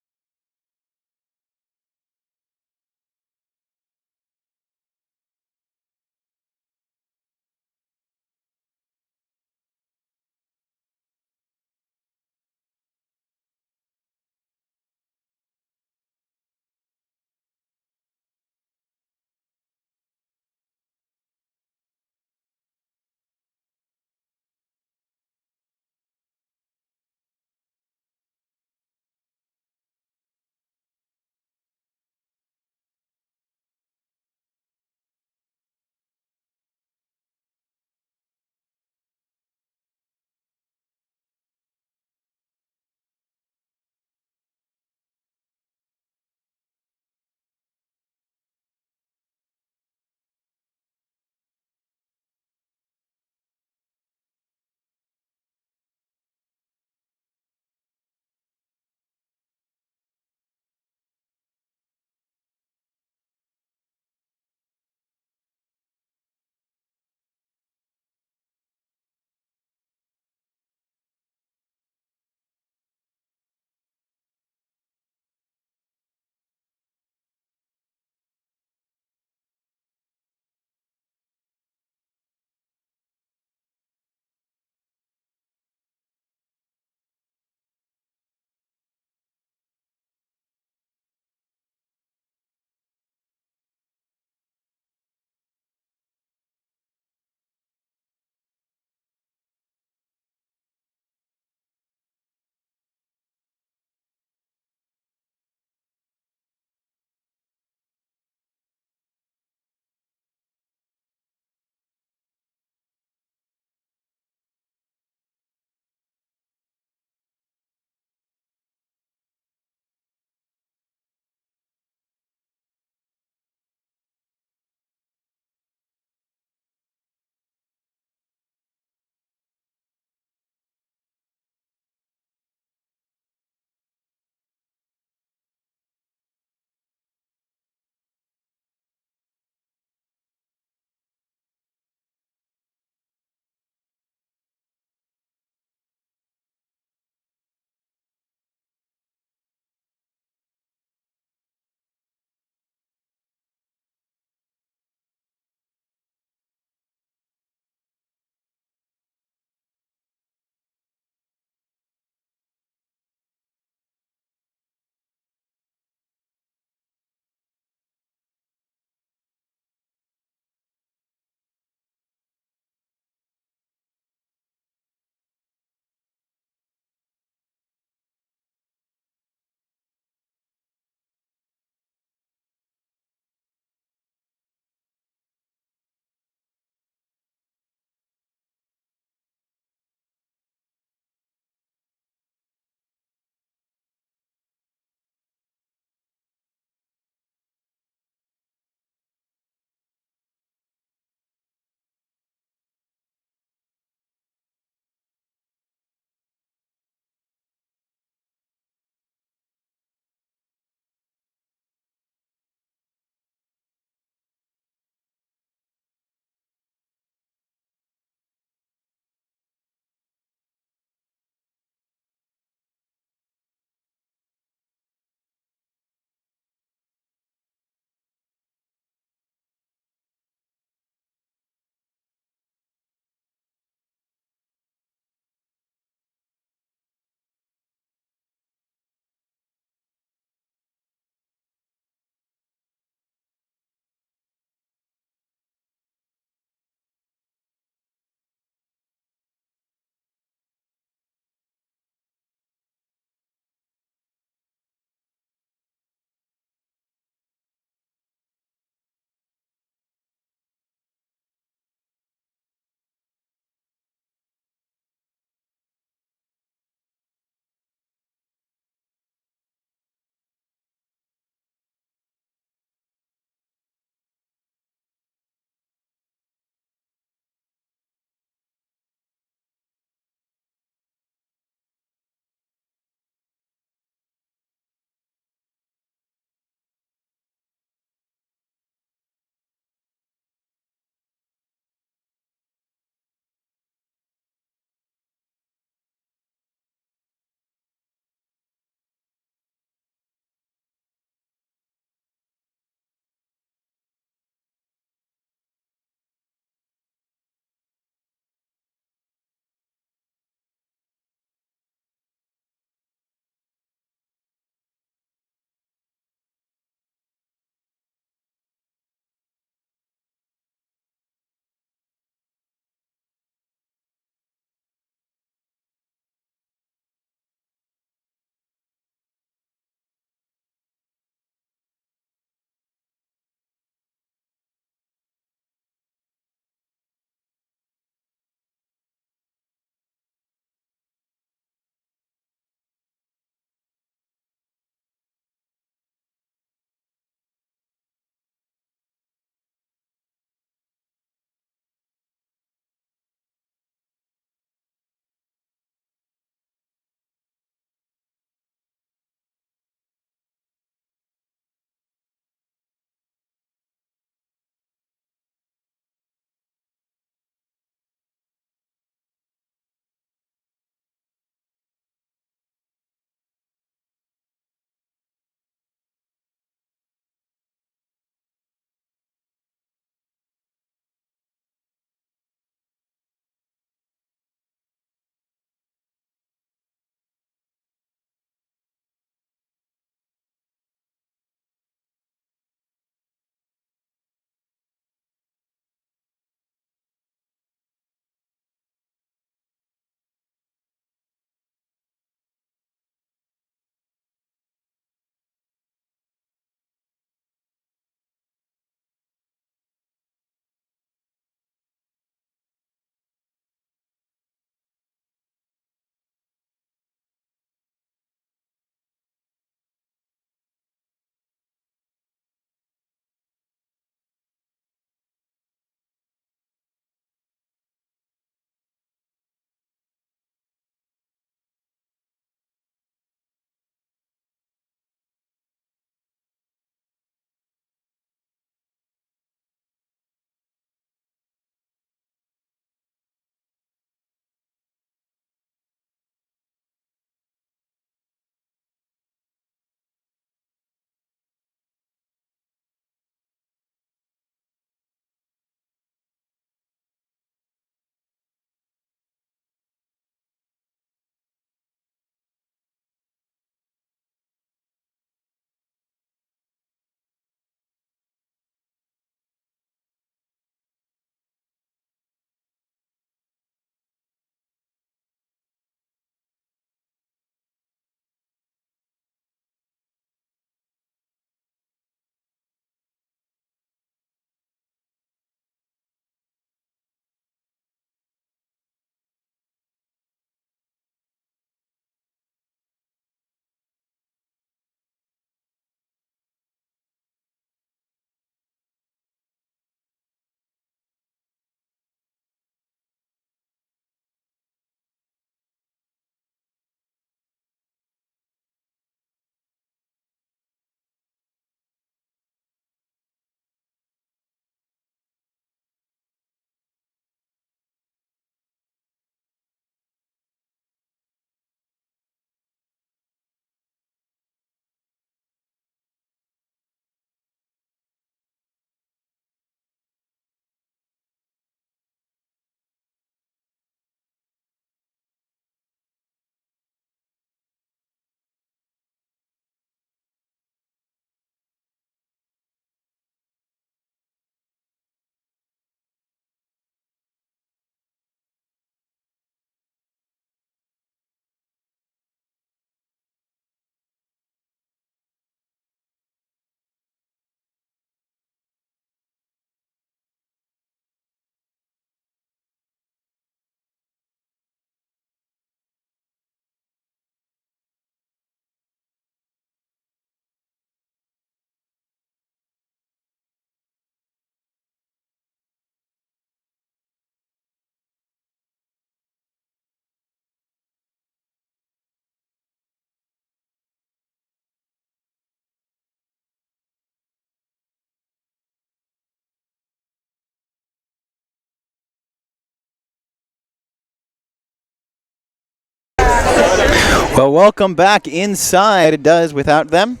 Well, welcome back inside. It does without them.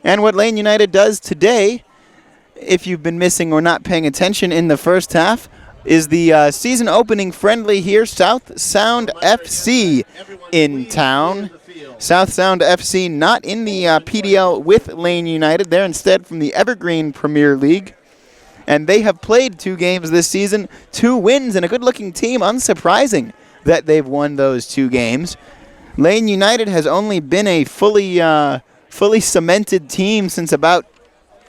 And what Lane United does today, if you've been missing or not paying attention in the first half, is the season opening friendly here, South Sound FC in town. South Sound FC not in the PDL with Lane United. They're instead from the Evergreen Premier League. And they have played 2 games this season, 2 wins, and a good-looking team. Unsurprising that they've won those 2 games. Lane United has only been a fully cemented team since about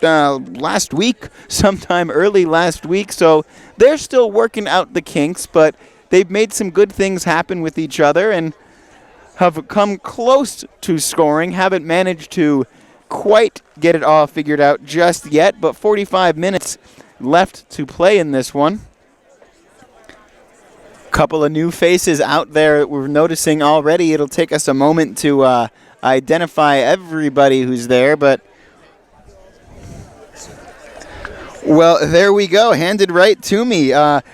last week, sometime early last week. So they're still working out the kinks, but they've made some good things happen with each other and have come close to scoring. Haven't managed to quite get it all figured out just yet, but 45 minutes left to play in this one. Couple of new faces out there we're noticing already. It'll take us a moment to identify everybody who's there, but well, there we go, handed right to me.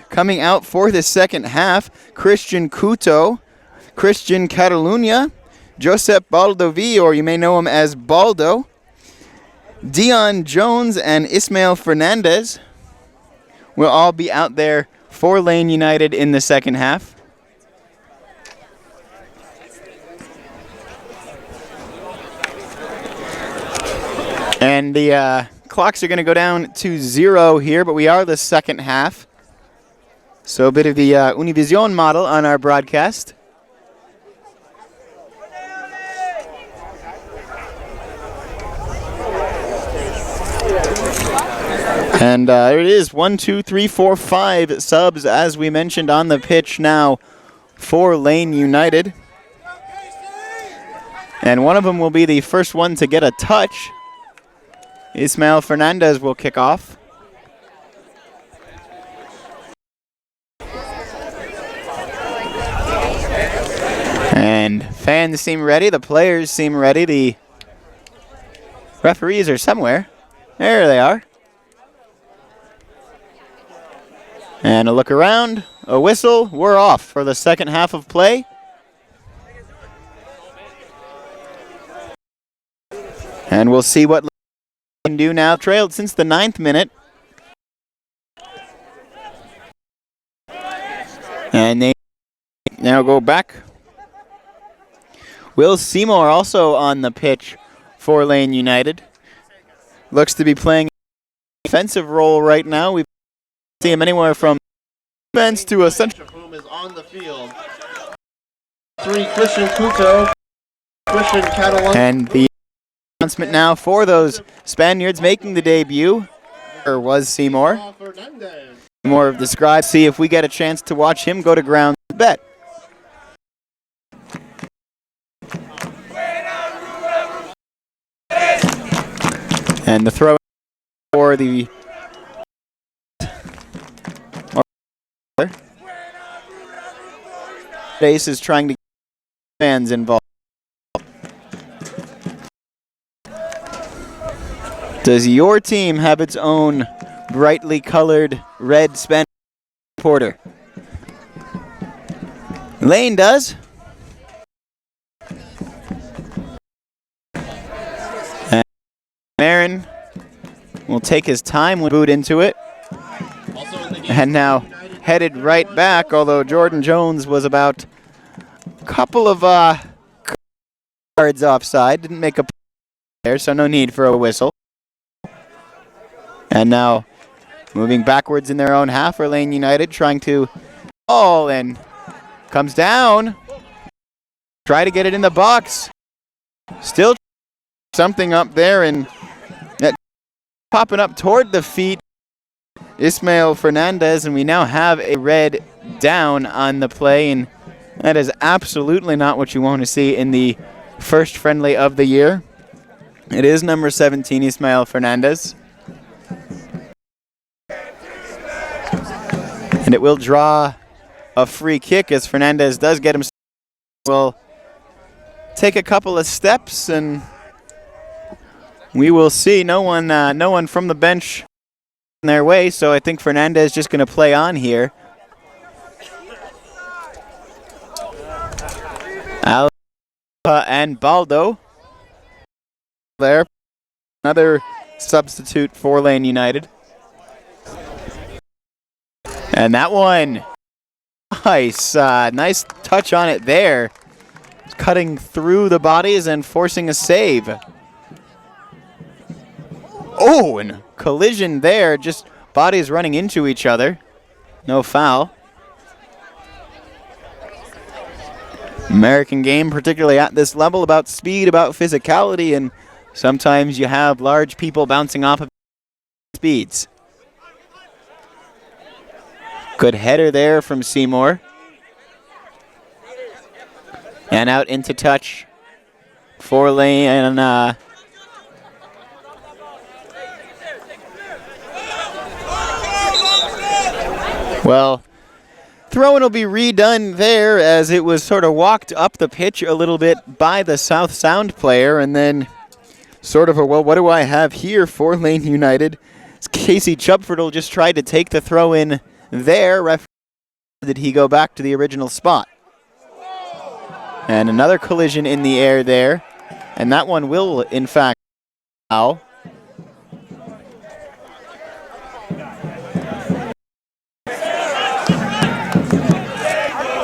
Coming out for the second half, Christian Couto, Christian Catalunya, Josep Baldovi, or you may know him as Baldo, Dion Jones, and Ismail Fernandez will all be out there for Lane United in the second half. And the clocks are going to go down to 0 here, but we are the second half. So a bit of the Univision model on our broadcast. And there it is, 1, 2, 3, 4, 5 subs, as we mentioned, on the pitch now for Lane United. And one of them will be the first one to get a touch. Ismail Fernandez will kick off. And fans seem ready, the players seem ready, the referees are somewhere. There they are. And a look around, a whistle, we're off for the second half of play. And we'll see what can do now. Trailed since the 9th minute. And they now go back. Will Seymour also on the pitch for Lane United. Looks to be playing a defensive role right now. We see him anywhere from defense to a central. Whom is on the field. 3, Christian Couto, Christian Catalan. And the announcement now for those Spaniards making the debut was Seymour. More of the scribe. See if we get a chance to watch him go to ground bet. And the throw for the Ace is trying to get fans involved. Does your team have its own brightly colored red Spanish supporter? Lane does. And Marin will take his time with boot into it. And now headed right back, although Jordan Jones was about a couple of yards offside. Didn't make a there, so no need for a whistle. And now moving backwards in their own half for Lane United, trying to ball and comes down. Try to get it in the box. Still something up there, and that popping up toward the feet. Ismail Fernandez, and we now have a red down on the play, and that is absolutely not what you want to see in the first friendly of the year. It is number 17, Ismail Fernandez. And it will draw a free kick as Fernandez does get himself. Will take a couple of steps, and we will see no one from the bench in their way, so I think Fernandez just going to play on here. And Baldo there. Another substitute for Lane United. And that one, nice, nice touch on it there. Cutting through the bodies and forcing a save. Oh, and collision there, just bodies running into each other. No foul. American game, particularly at this level, about speed, about physicality, and sometimes you have large people bouncing off of speeds. Good header there from Seymour. And out into touch for Lane. Well, throw-in will be redone there as it was sort of walked up the pitch a little bit by the South Sound player, and then sort of a, well, what do I have here for Lane United? Casey Chupfordle just tried to take the throw-in there. Referee, did he go back to the original spot? And another collision in the air there, and that one will, in fact, foul.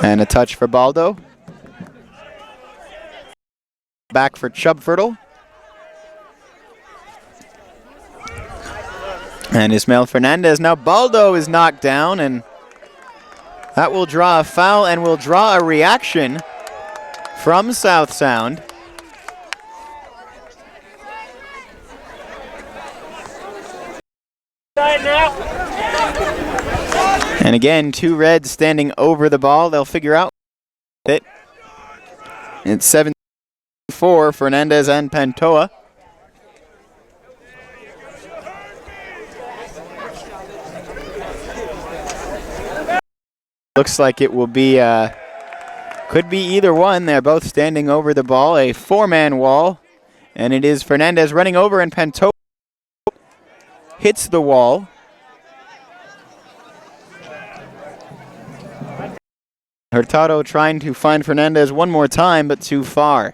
And a touch for Baldo. Back for Chubfertle. And Ismael Fernandez. Now Baldo is knocked down, and that will draw a foul and will draw a reaction from South Sound. And again, two Reds standing over the ball. They'll figure out it. It's 7-4, Fernandez and Pantoa. Looks like it will be, could be either one. They're both standing over the ball, a four-man wall. And it is Fernandez running over, and Pantoa hits the wall. Hurtado trying to find Fernandez one more time, but too far.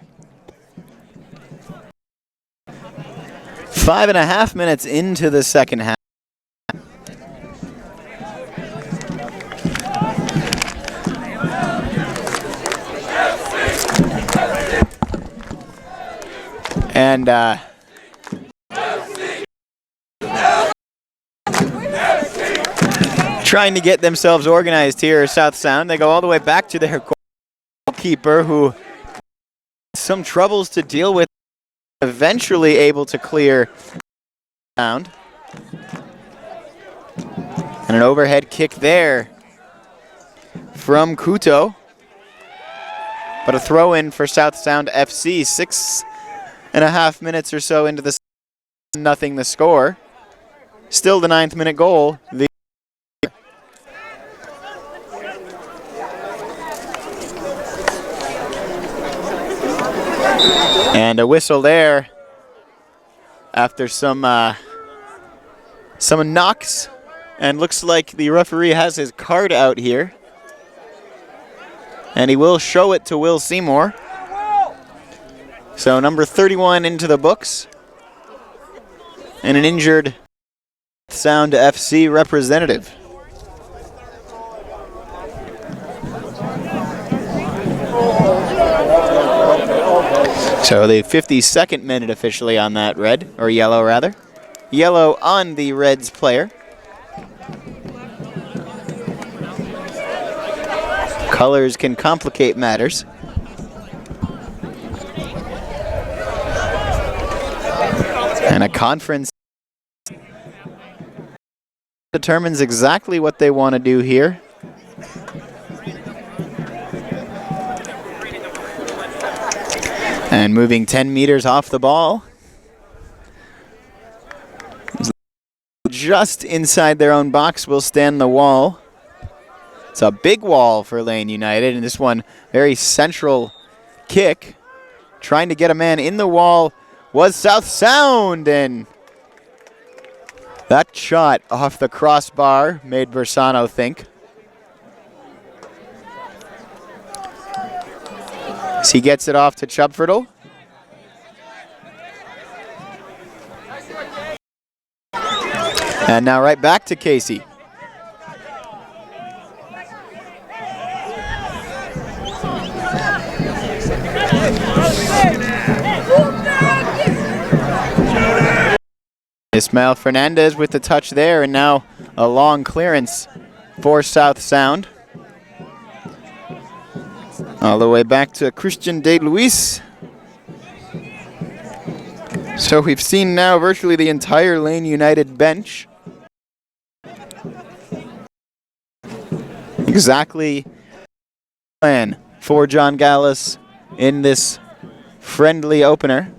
5.5 minutes into the second half. And trying to get themselves organized here, South Sound. They go all the way back to their goalkeeper, who had some troubles to deal with, eventually able to clear Sound. And an overhead kick there from Kuto. But a throw in for South Sound FC. 6.5 minutes or so into the nothing the score. Still the 9th minute goal. And a whistle there after some knocks, and looks like the referee has his card out here. And he will show it to Will Seymour. So number 31 into the books. And an injured Sound FC representative. So the 52nd minute officially on that red, or yellow rather. Yellow on the Reds player. Colors can complicate matters. And a conference determines exactly what they want to do here. And moving 10 meters off the ball. Just inside their own box will stand the wall. It's a big wall for Lane United, and this one very central kick. Trying to get a man in the wall was South Sound, and that shot off the crossbar made Bersano think. He gets it off to Chupfertle. And now right back to Casey. Ismael Fernandez with the touch there, and now a long clearance for South Sound. All the way back to Christian De Luis. So we've seen now virtually the entire Lane United bench. Exactly plan for John Gallus in this friendly opener.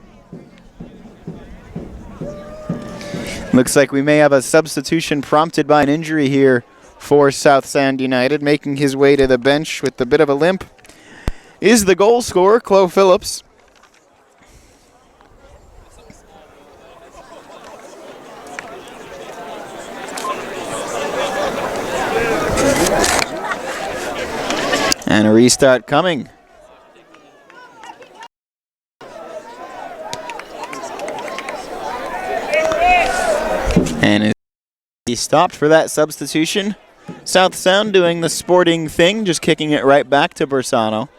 Looks like we may have a substitution prompted by an injury here for South Sound United. Making his way to the bench with a bit of a limp is the goal scorer, Chloe Phillips. And a restart coming. And he stopped for that substitution. South Sound doing the sporting thing, just kicking it right back to Bersano.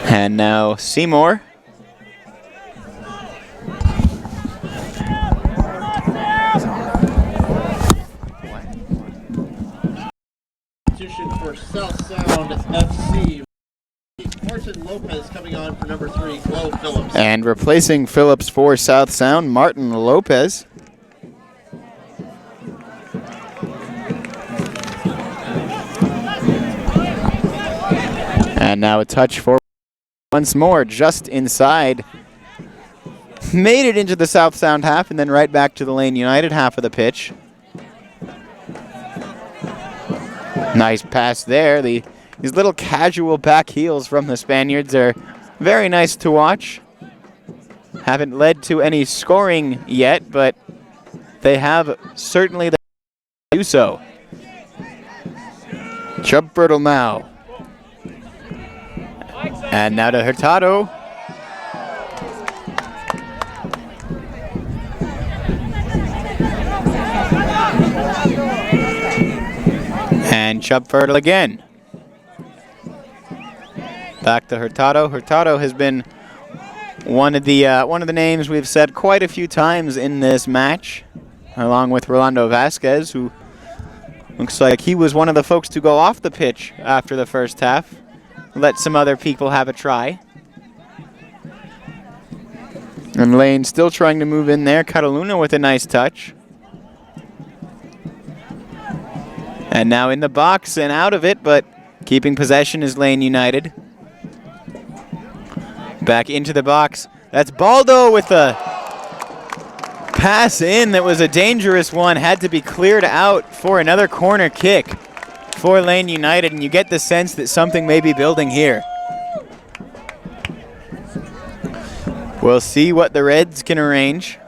And now Seymour. For South Sound FC. Martin Lopez coming on for number 3, Chloe Phillips. And replacing Phillips for South Sound, Martin Lopez. And now a touch for once more, just inside. Made it into the South Sound half and then right back to the Lane United half of the pitch. Nice pass there. These little casual back heels from the Spaniards are very nice to watch. Haven't led to any scoring yet, but they have certainly the do so. Chupfertle now. And now to Hurtado. And Chupfertle again. Back to Hurtado. Hurtado has been one of the names we've said quite a few times in this match, along with Rolando Vasquez, who looks like he was one of the folks to go off the pitch after the first half. Let some other people have a try. And Lane still trying to move in there. Cataluna with a nice touch. And now in the box and out of it, but keeping possession is Lane United. Back into the box. That's Baldo with a pass in that was a dangerous one. Had to be cleared out for another corner kick for Lane United, and you get the sense that something may be building here. We'll see what the Reds can arrange.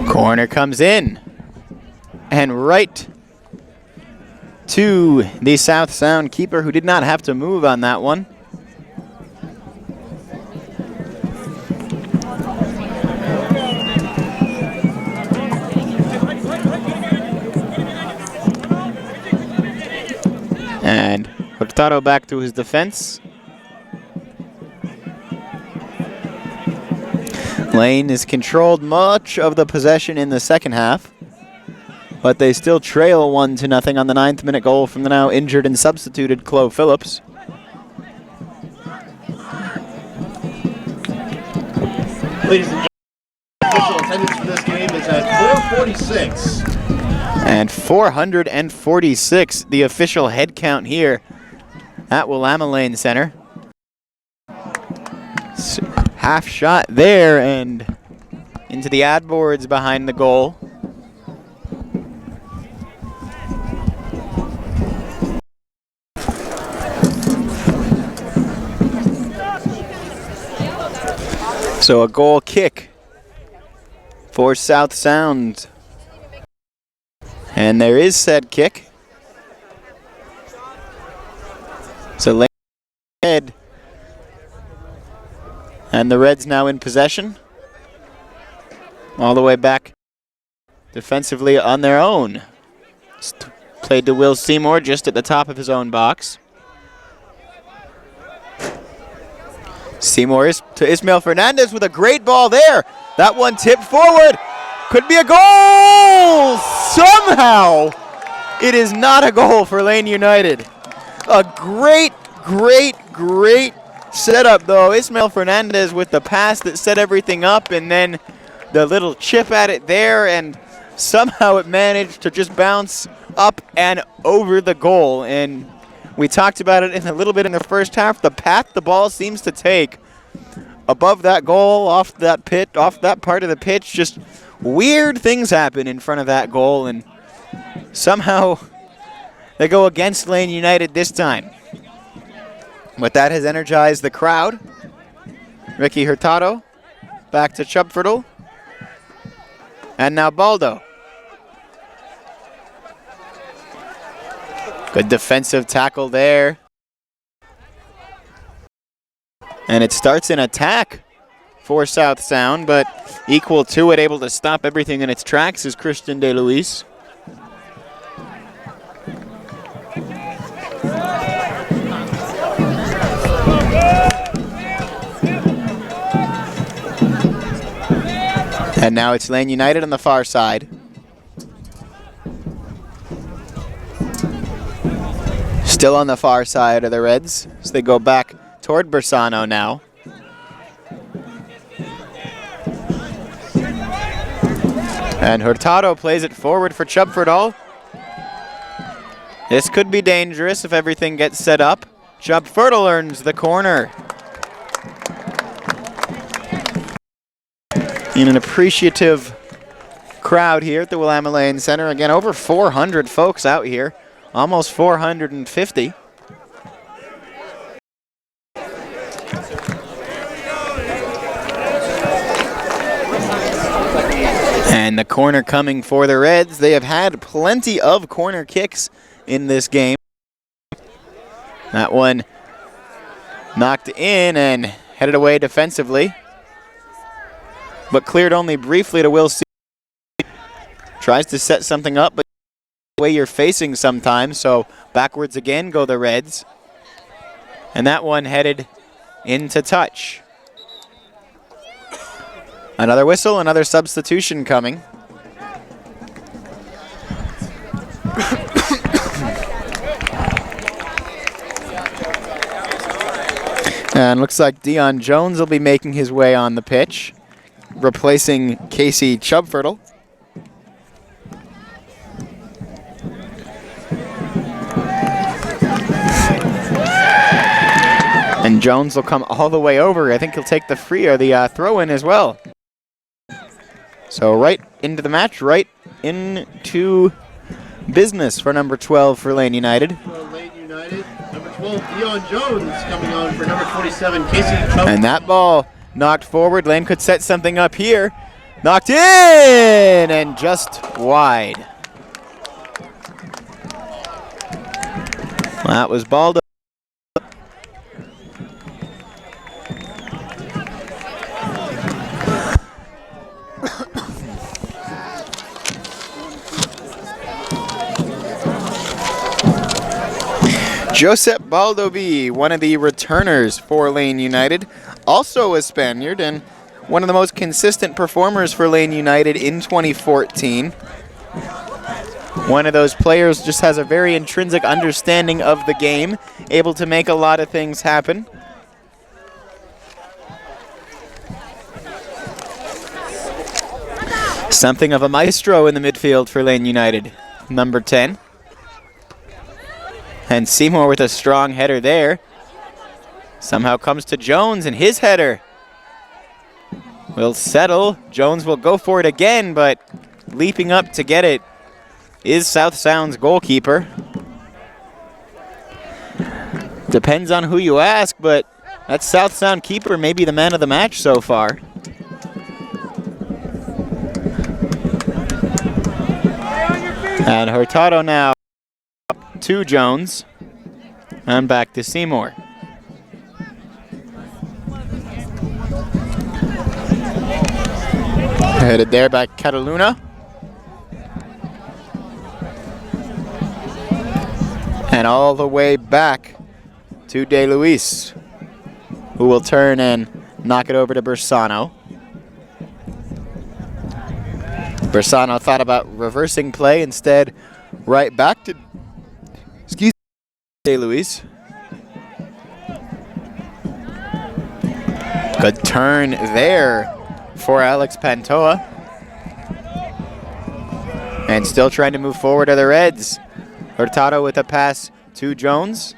Corner comes in, and right to the South Sound keeper, who did not have to move on that one. And Hurtado back to his defense. Lane has controlled much of the possession in the second half, but they still trail 1-0 on the 9th minute goal from the now injured and substituted Chloe Phillips. Ladies and gentlemen, official attendance for this game is at 446. And 446, the official head count here at Willamalane Center. Half shot there and into the ad boards behind the goal. So a goal kick for South Sound. And there is said kick. So Lane ahead. And the Reds now in possession. All the way back defensively on their own. Played to Will Seymour just at the top of his own box. Seymour is to Ismael Fernandez with a great ball there. That one tipped forward. Could be a goal! Somehow, it is not a goal for Lane United. A great setup though. Ismael Fernandez with the pass that set everything up, and then the little chip at it there, and somehow it managed to just bounce up and over the goal. And we talked about it in a little bit in the first half. The path the ball seems to take above that goal, off that part of the pitch, just weird things happen in front of that goal, and somehow they go against Lane United this time. But that has energized the crowd. Ricky Hurtado back to Chubfordle. And now Baldo. Good defensive tackle there. And it starts an attack for South Sound, but equal to it, able to stop everything in its tracks is Christian De Luis. And now it's Lane United on the far side. Still on the far side of the Reds, so they go back toward Bersano now. And Hurtado plays it forward for Chubfordall. This could be dangerous if everything gets set up. Chubfordall earns the corner. In an appreciative crowd here at the Willamalane Center. Again, over 400 folks out here, almost 450. And the corner coming for the Reds. They have had plenty of corner kicks in this game. That one knocked in and headed away defensively, but cleared only briefly to Will C. Tries to set something up, but the way you're facing sometimes, so backwards again go the Reds. And that one headed into touch. Another whistle, another substitution coming. And looks like Dion Jones will be making his way on the pitch, replacing Casey Chubfordall. And Jones will come all the way over. I think he'll take the free or the throw-in as well. So right into the match, right into business for number 12 for Lane United. Lane United, number 12, Dion Jones coming on for number 27, Casey Chubfordall. And that ball knocked forward. Lane could set something up here. Knocked in and just wide. Well, that was Baldo. Josep Baldoví, one of the returners for Lane United, also a Spaniard and one of the most consistent performers for Lane United in 2014. One of those players just has a very intrinsic understanding of the game, able to make a lot of things happen. Something of a maestro in the midfield for Lane United, number 10. And Seymour with a strong header there. Somehow comes to Jones and his header will settle. Jones will go for it again, but leaping up to get it is South Sound's goalkeeper. Depends on who you ask, but that South Sound keeper may be the man of the match so far. And Hurtado now to Jones. And back to Seymour. Headed there by Cataluna. And all the way back to De Luis, who will turn and knock it over to Bersano. Bersano thought about reversing play, instead right back to De Luis. Good turn there for Alex Pantoa. And still trying to move forward are the Reds. Hurtado with a pass to Jones.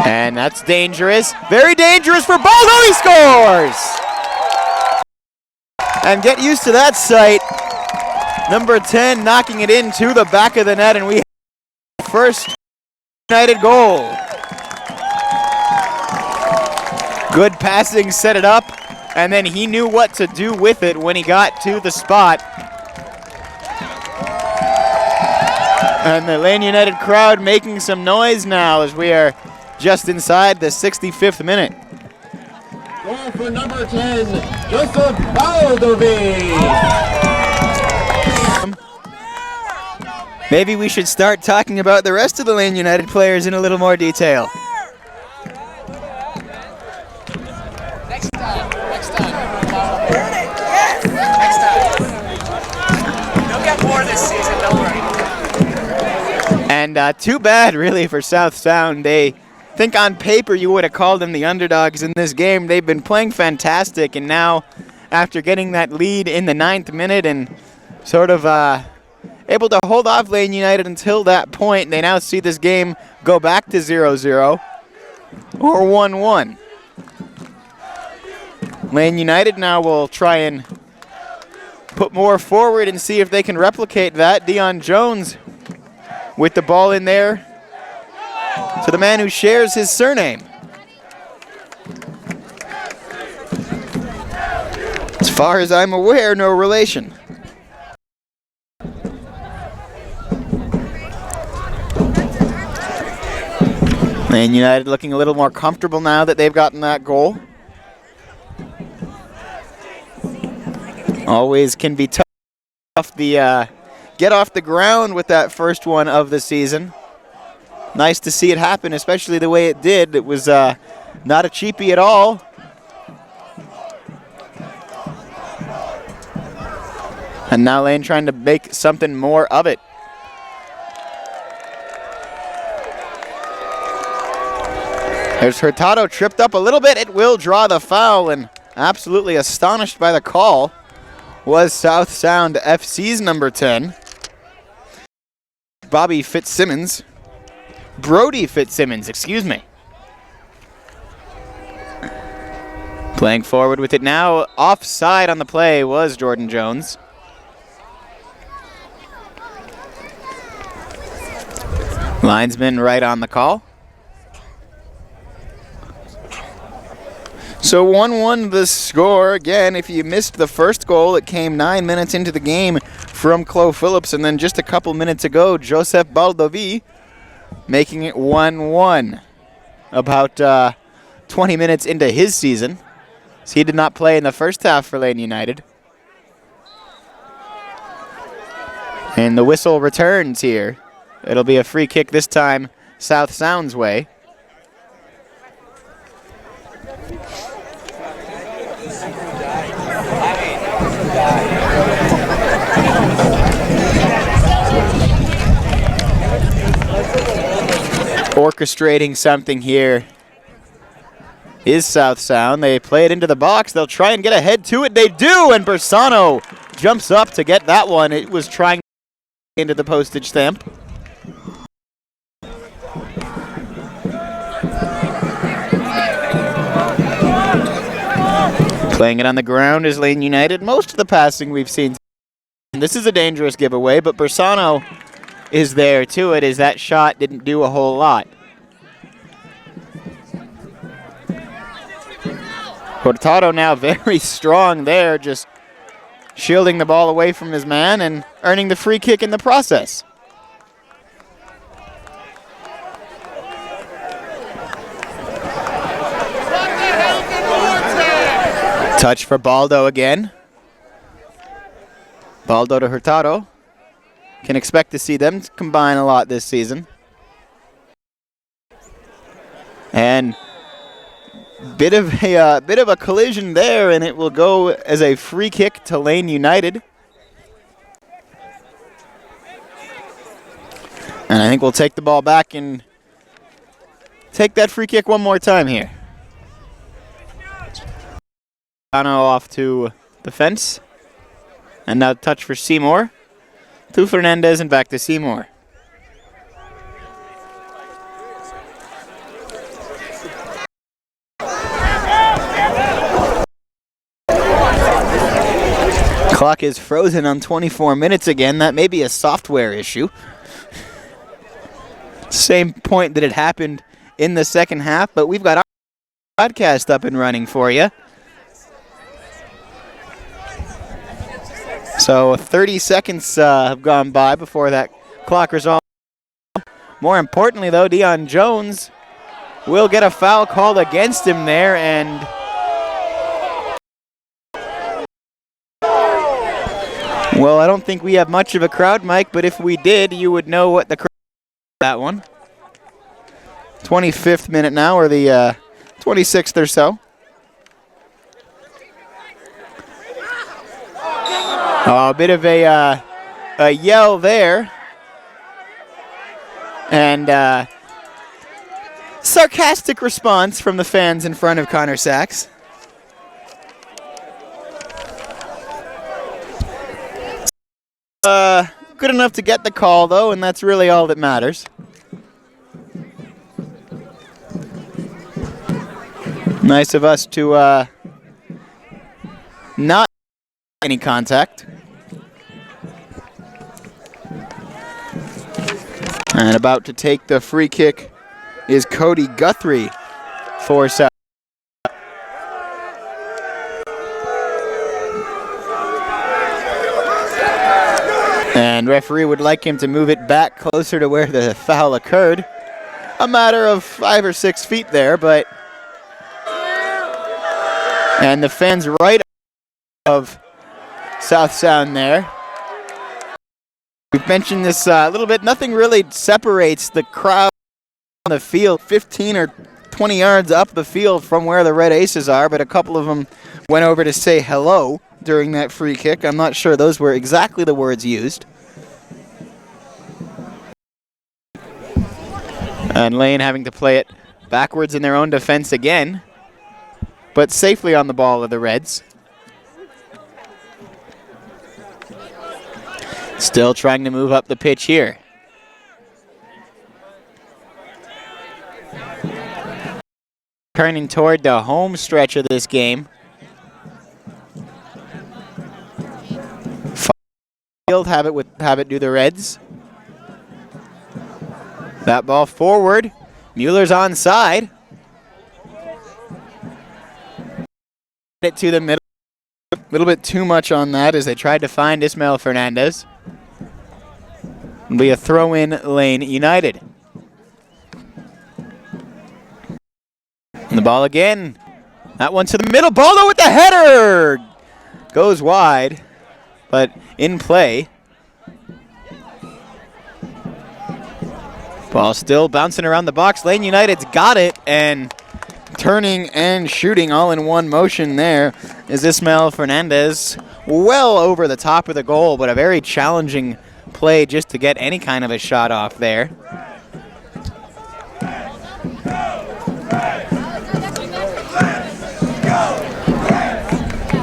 And that's dangerous. Very dangerous for Baldo. He scores! And get used to that sight. Number 10 knocking it into the back of the net, and we have the first United goal. Good passing, set it up, and then he knew what to do with it when he got to the spot. And the Lane United crowd making some noise now as we are just inside the 65th minute. Goal for number 10, Joseph Baldovi. Maybe we should start talking about the rest of the Lane United players in a little more detail. Next time. Burn it, yes! Next time. You'll get more this season, don't worry. And too bad, really, for South Sound. They think on paper you would have called them the underdogs in this game. They've been playing fantastic, and now after getting that lead in the 9th minute and sort of able to hold off Lane United until that point, they now see this game go back to 0-0 or 1-1. Lane United now will try and put more forward and see if they can replicate that. Dion Jones with the ball in there to the man who shares his surname. As far as I'm aware, no relation. Lane United looking a little more comfortable now that they've gotten that goal. Always can be tough to get off the ground with that first one of the season. Nice to see it happen, especially the way it did. It was not a cheapie at all. And now Lane trying to make something more of it. There's Hurtado tripped up a little bit. It will draw the foul, and absolutely astonished by the call was South Sound FC's number 10, Brody Fitzsimmons, excuse me. Playing forward with it now. Offside on the play was Jordan Jones. Linesman right on the call. So 1-1 the score. Again, if you missed the first goal, it came 9 minutes into the game from Chloe Phillips, and then just a couple minutes ago, Joseph Baldovi making it 1-1. About 20 minutes into his season. So he did not play in the first half for Lane United. And the whistle returns here. It'll be a free kick this time South Sound's way. Orchestrating something here is South Sound. They play it into the box. They'll try and get ahead to it. They do, and Bersano jumps up to get that one. It was trying into the postage stamp. Playing it on the ground is Lane United. Most of the passing we've seen. This is a dangerous giveaway, but Bersano is there to it as that shot didn't do a whole lot. Hurtado now very strong there, just shielding the ball away from his man and earning the free kick in the process. Touch for Baldo again. Baldo to Hurtado. Can expect to see them combine a lot this season. And bit of a collision there, and it will go as a free kick to Lane United. And I think we'll take the ball back and take that free kick one more time here. Off to the fence. And now touch for Seymour. To Fernandez and back to Seymour. Clock is frozen on 24 minutes again. That may be a software issue. Same point that it happened in the second half, but we've got our podcast up and running for you. So 30 seconds have gone by before that clock resolved. More importantly, though, Dion Jones will get a foul called against him there, and well, I don't think we have much of a crowd, Mike, but if we did, you would know what the crowd that one. 25th minute now, or the 26th or so. Oh, a bit of a yell there. And sarcastic response from the fans in front of Connor Sachs. Good enough to get the call, though, and that's really all that matters. Nice of us to not any contact. And about to take the free kick is Cody Guthrie for South. And referee would like him to move it back closer to where the foul occurred. A matter of 5 or 6 feet there, but... And the fans right of South Sound there. We've mentioned this a little bit. Nothing really separates the crowd on the field 15 or 20 yards up the field from where the Red Aces are, but a couple of them went over to say hello during that free kick. I'm not sure those were exactly the words used. And Lane having to play it backwards in their own defense again, but safely on the ball of the Reds. Still trying to move up the pitch here. Turning toward the home stretch of this game. Field have it do the Reds. That ball forward. Mueller's onside. It to the middle. A little bit too much on that as they tried to find Ismael Fernandez. It'll be a throw-in Lane United. And the ball again. That one to the middle. Baldo with the header! Goes wide, but in play. Ball still bouncing around the box. Lane United's got it, and turning and shooting all in one motion there is Ismael Fernandez. Well over the top of the goal, but a very challenging play just to get any kind of a shot off there.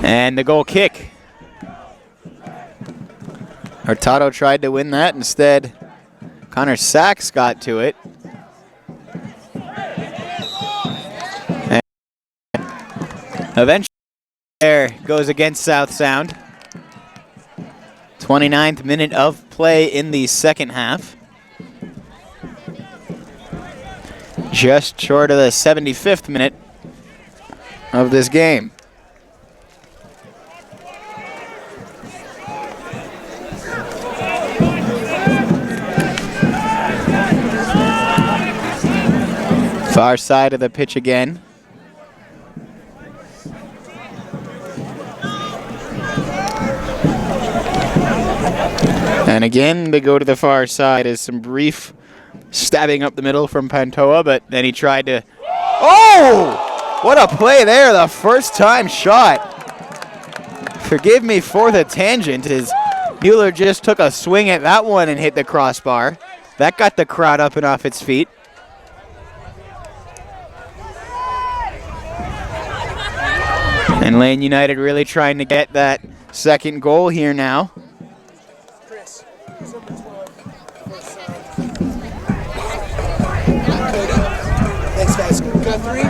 And the goal kick. Hurtado tried to win that. Instead, Connor Sachs got to it. And eventually, there goes against South Sound. 29th minute of play in the second half. Just short of the 75th minute. of this game. Far side of the pitch again. And again, they go to the far side as some brief stabbing up the middle from Pantoa, but then he tried to... Oh! What a play there, the first time shot. Forgive me for the tangent, as Mueller just took a swing at that one and hit the crossbar. That got the crowd up and off its feet. And Lane United really trying to get that second goal here now. Thanks, guys. Got 3.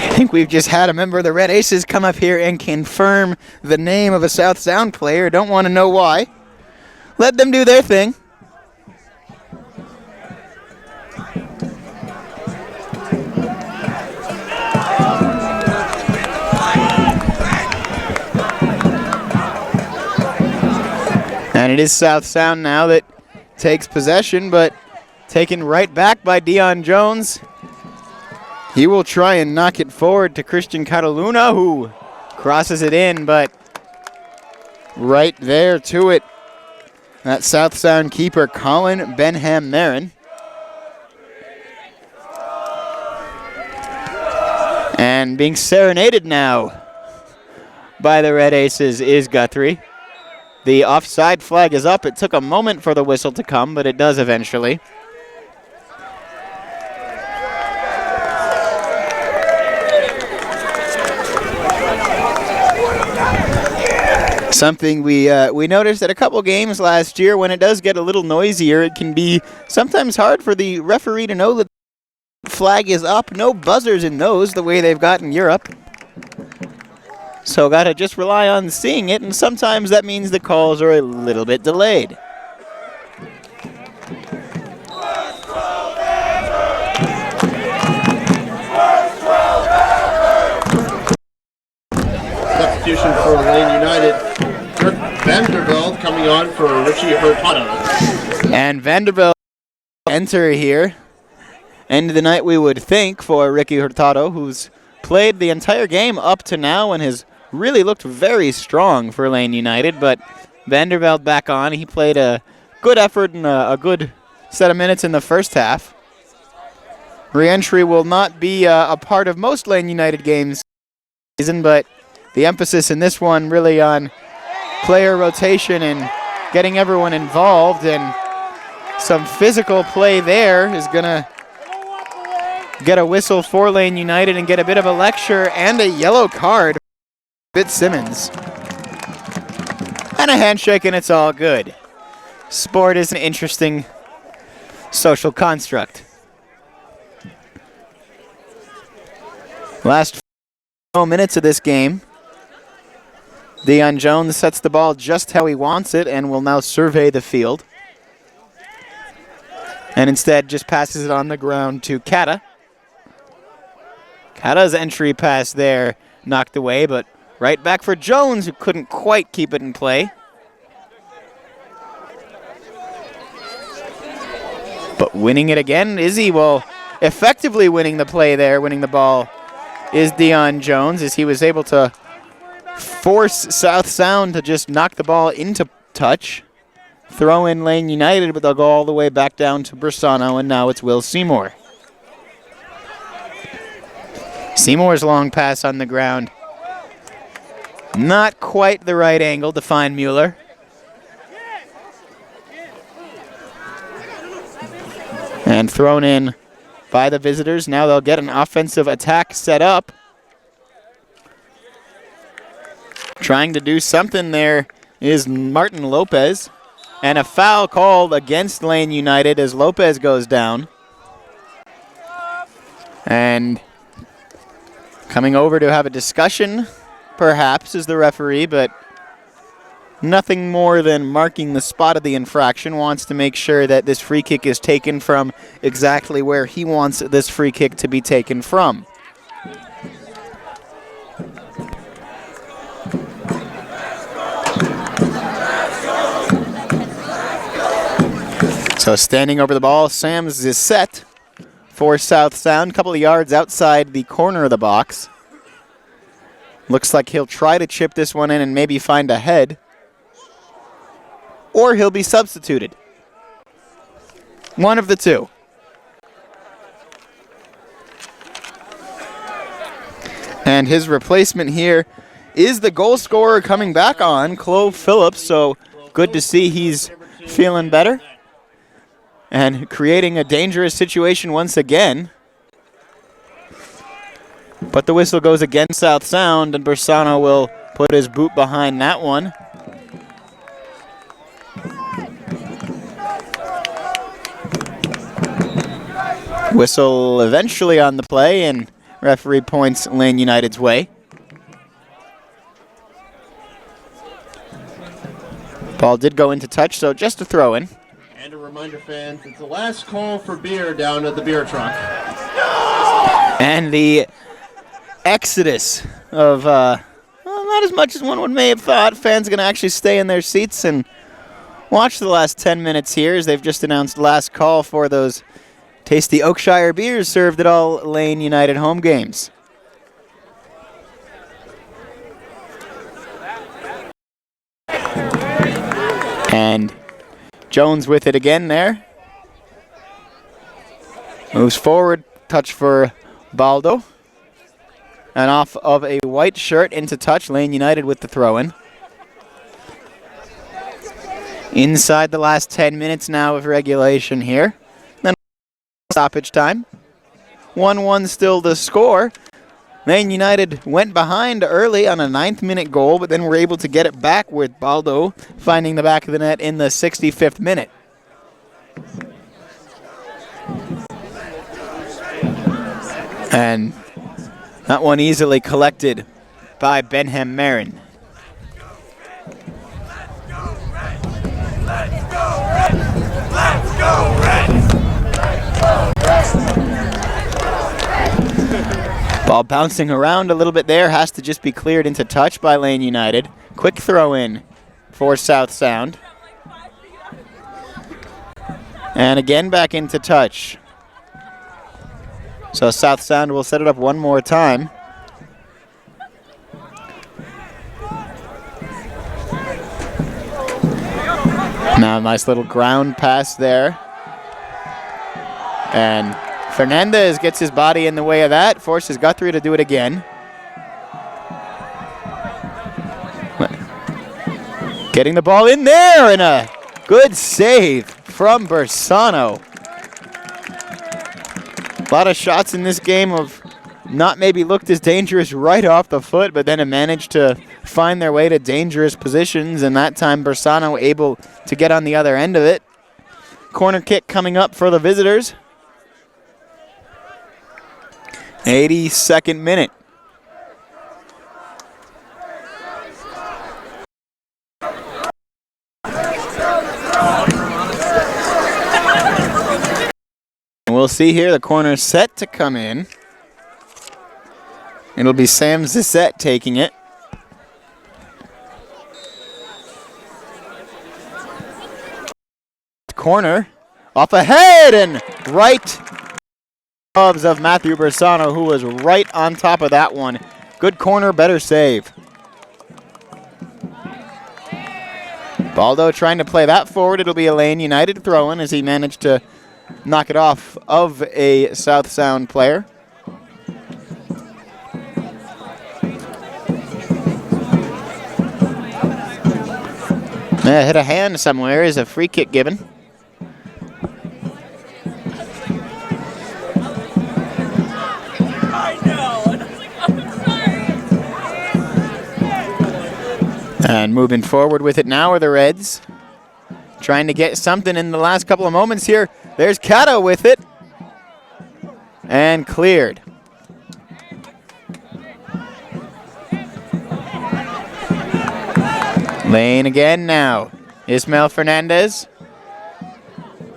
I think we've just had a member of the Red Aces come up here and confirm the name of a South Sound player. Don't want to know why. Let them do their thing. And it is South Sound now that takes possession, but taken right back by Dion Jones. He will try and knock it forward to Christian Cataluna, who crosses it in, but right there to it, that South Sound keeper, Colin Benham-Marin. And being serenaded now by the Red Aces is Guthrie. The offside flag is up. It took a moment for the whistle to come, but it does eventually. Something we noticed at a couple games last year, when it does get a little noisier, it can be sometimes hard for the referee to know that the flag is up. No buzzers in those the way they've got in Europe. So gotta just rely on seeing it, and sometimes that means the calls are a little bit delayed. Substitution for Lane United. Dirk Vandervelde coming on for Richie Hurtado. And Vandervelde enter here. End of the night, we would think, for Ricky Hurtado, who's played the entire game up to now and has really looked very strong for Lane United, but Vandervelde back on. He played a good effort and a good set of minutes in the first half. Re-entry will not be a part of most Lane United games this season, but the emphasis in this one really on player rotation and getting everyone involved, and some physical play there is going to get a whistle for Lane United and get a bit of a lecture and a yellow card. Fitzsimmons. And a handshake, and it's all good. Sport is an interesting social construct. Last 4 minutes of this game. Dion Jones sets the ball just how he wants it and will now survey the field. And instead just passes it on the ground to Kata. Kata's entry pass there knocked away, but right back for Jones, who couldn't quite keep it in play. But winning it again, is he? Well, effectively winning the play there, winning the ball, is Dion Jones, as he was able to force South Sound to just knock the ball into touch. Throw in Lane United, but they'll go all the way back down to Bersano, and now it's Will Seymour. Seymour's long pass on the ground. Not quite the right angle to find Mueller. And thrown in by the visitors. Now they'll get an offensive attack set up. Trying to do something there is Martin Lopez. And a foul called against Lane United as Lopez goes down. And coming over to have a discussion, perhaps, is the referee, but nothing more than marking the spot of the infraction, wants to make sure that this free kick is taken from exactly where he wants this free kick to be taken from. So standing over the ball, Sam Zissette for South Sound, a couple of yards outside the corner of the box. Looks like he'll try to chip this one in and maybe find a head, or he'll be substituted. One of the two. And his replacement here is the goal scorer coming back on, Chloe Phillips, so good to see he's feeling better and creating a dangerous situation once again. But the whistle goes against South Sound, and Bersano will put his boot behind that one. Whistle eventually on the play, and referee points Lane United's way. Ball did go into touch, so just a throw in. And a reminder, fans, it's the last call for beer down at the beer truck. And the exodus of, well, not as much as one may have thought. Fans are going to actually stay in their seats and watch the last 10 minutes here, as they've just announced last call for those tasty Oakshire beers served at all Lane United home games. And Jones with it again there. Moves forward, touch for Baldo. And off of a white shirt into touch, Lane United with the throw-in. Inside the last 10 minutes now of regulation here. Then stoppage time. 1-1 still the score. Lane United went behind early on a 9th-minute goal, but then were able to get it back with Baldo finding the back of the net in the 65th minute. And that one easily collected by Benham Marin. Ball bouncing around a little bit there, has to just be cleared into touch by Lane United. Quick throw in for South Sound. And again back into touch. So South Sound will set it up one more time. Now a nice little ground pass there. And Fernandez gets his body in the way of that, forces Guthrie to do it again. Getting the ball in there, and a good save from Bersano. A lot of shots in this game have not maybe looked as dangerous right off the foot, but then have managed to find their way to dangerous positions, and that time Bersano able to get on the other end of it. Corner kick coming up for the visitors. 82nd minute. We'll see here the corner set to come in. It'll be Sam Zissette taking it. Corner off ahead and right gloves of Matthew Bersano, who was right on top of that one. Good corner, better save. Baldo trying to play that forward. It'll be a Lane United throw-in as he managed to knock it off of a South Sound player. Hit a hand somewhere. Is a free kick given. And moving forward with it now are the Reds. Trying to get something in the last couple of moments here. There's Cato with it. And cleared. Lane again now. Ismael Fernandez.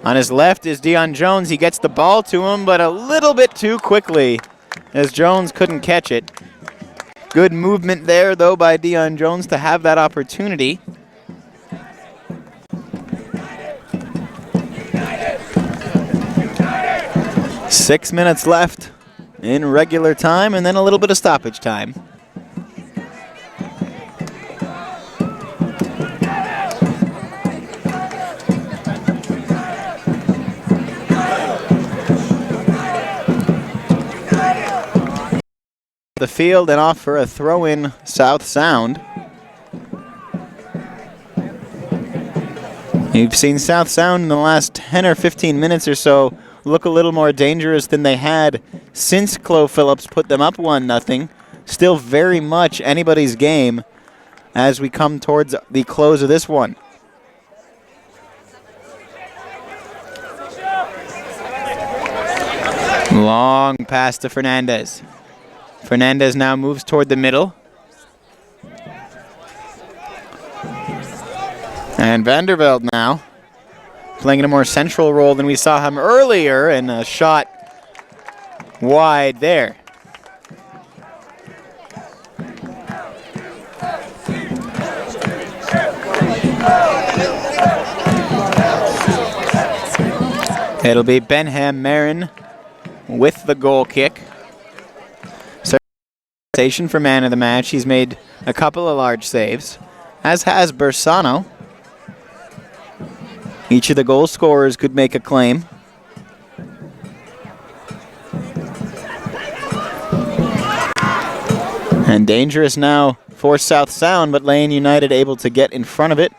On his left is Deion Jones. He gets the ball to him, but a little bit too quickly as Jones couldn't catch it. Good movement there, though, by Deion Jones to have that opportunity. Six minutes left in regular time, and then a little bit of stoppage time. The field and off for a throw-in South Sound. You've seen South Sound in the last 10 or 15 minutes or so look a little more dangerous than they had since Chloe Phillips put them up 1-0. Still very much anybody's game as we come towards the close of this one. Long pass to Fernandez. Fernandez now moves toward the middle. And Vandervelde now playing in a more central role than we saw him earlier, and a shot wide there. It'll be Benham Marin with the goal kick. For man of the match, he's made a couple of large saves, as has Bersano. Each of the goal scorers could make a claim. And dangerous now for South Sound, but Lane United able to get in front of it.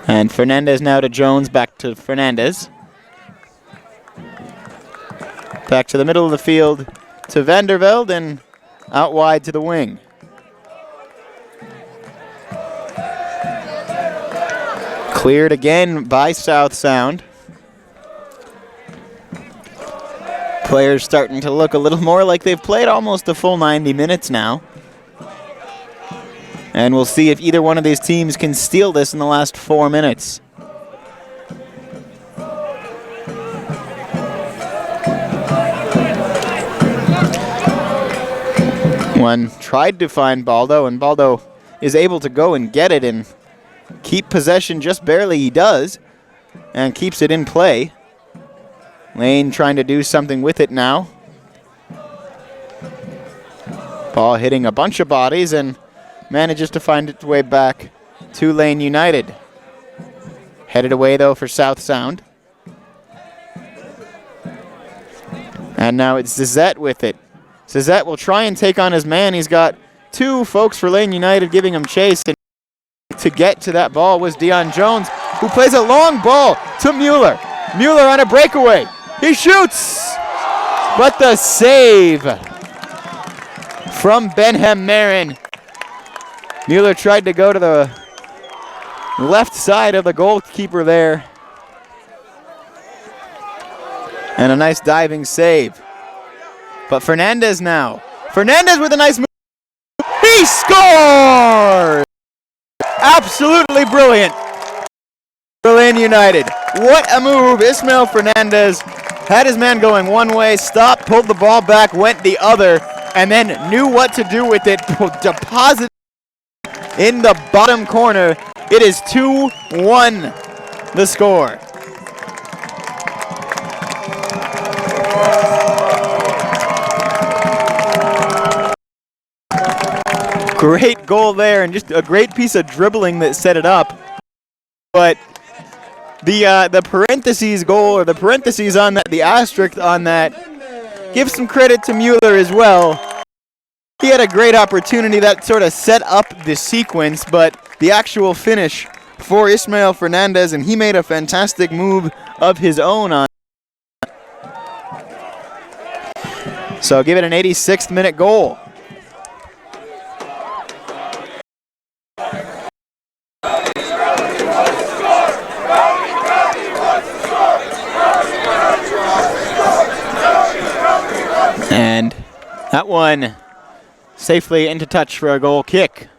And Fernandez now to Jones, back to Fernandez. Back to the middle of the field to Vandervelde, and out wide to the wing. Cleared again by South Sound. Players starting to look a little more like they've played almost a full 90 minutes now. And we'll see if either one of these teams can steal this in the last 4 minutes. One tried to find Baldo, and Baldo is able to go and get it and keep possession just barely. He does, and keeps it in play. Lane trying to do something with it now. Ball hitting a bunch of bodies and manages to find its way back to Lane United. Headed away, though, for South Sound. And now it's Zizette with it. Zizette will try and take on his man. He's got two folks for Lane United giving him chase. And to get to that ball was Deion Jones, who plays a long ball to Mueller. Mueller on a breakaway. He shoots! But the save from Benham Marin. Mueller tried to go to the left side of the goalkeeper there. And a nice diving save. But Fernandez now. Fernandez with a nice move. He scores! Absolutely brilliant. Berlin United. What a move. Ismael Fernandez had his man going one way, stopped, pulled the ball back, went the other, and then knew what to do with it. Deposit in the bottom corner. It is 2-1 the score. Great goal there, and just a great piece of dribbling that set it up. But the parentheses goal, or the parentheses on that, the asterisk on that, give some credit to Mueller as well. He had a great opportunity that sort of set up the sequence, but the actual finish for Ismael Fernandez, and he made a fantastic move of his own on. So give it an 86th minute goal. And that one safely into touch for a goal kick.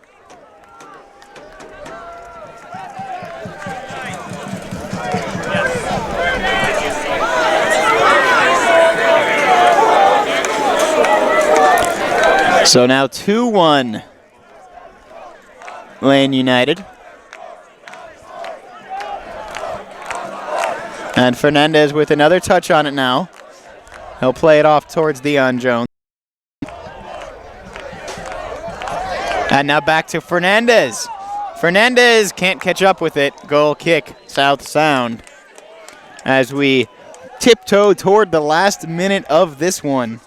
So now 2-1 Lane United. And Fernandez with another touch on it now. He'll play it off towards Dion Jones. And now back to Fernandez. Fernandez can't catch up with it. Goal kick, South Sound. As we tiptoe toward the last minute of this one.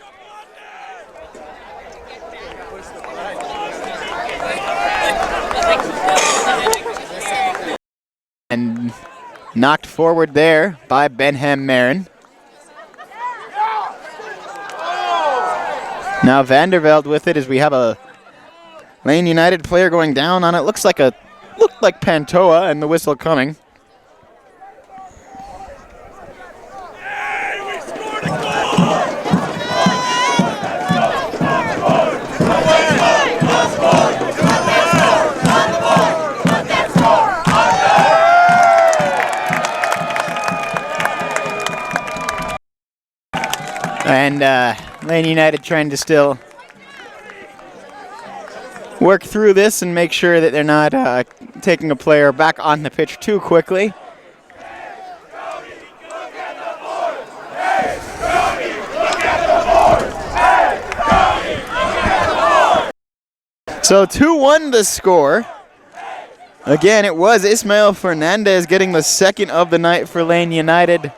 And knocked forward there by Benham Marin. Now Vanderveld with it as we have a Lane United player going down on it. Looked like Pantoa, and the whistle coming. And Lane United trying to still work through this and make sure that they're not taking a player back on the pitch too quickly. So 2-1 the score. Again, it was Ismael Fernandez getting the second of the night for Lane United.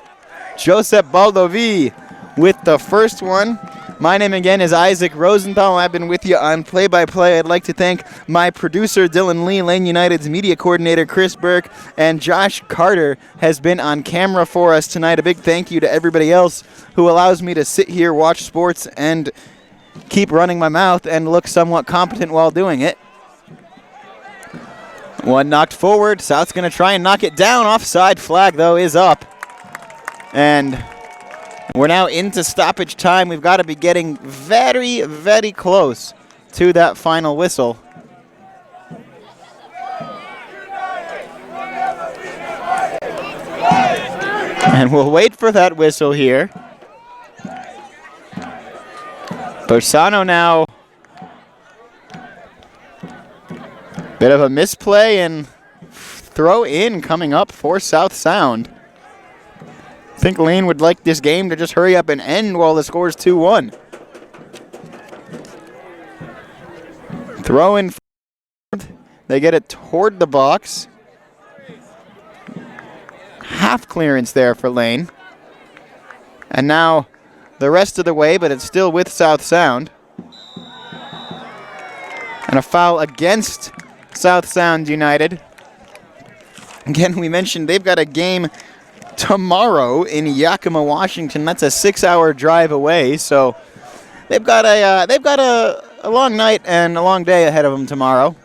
Josep Baldovi with the first one. My name again is Isaac Rosenthal. I've been with you on play-by-play. I'd like to thank my producer, Dylan Lee, Lane United's media coordinator, Chris Burke, and Josh Carter has been on camera for us tonight. A big thank you to everybody else who allows me to sit here, watch sports, and keep running my mouth and look somewhat competent while doing it. One knocked forward. South's going to try and knock it down. Offside flag, though, is up. And we're now into stoppage time. We've got to be getting very, very close to that final whistle. And we'll wait for that whistle here. Bersano now. Bit of a misplay and throw in coming up for South Sound. I think Lane would like this game to just hurry up and end while the score's 2-1. Throw in. They get it toward the box. Half clearance there for Lane. And now the rest of the way, but it's still with South Sound. And a foul against South Sound United. Again, we mentioned they've got a game tomorrow in Yakima, Washington. That's a 6-hour drive away, so they've got a long night and a long day ahead of them tomorrow.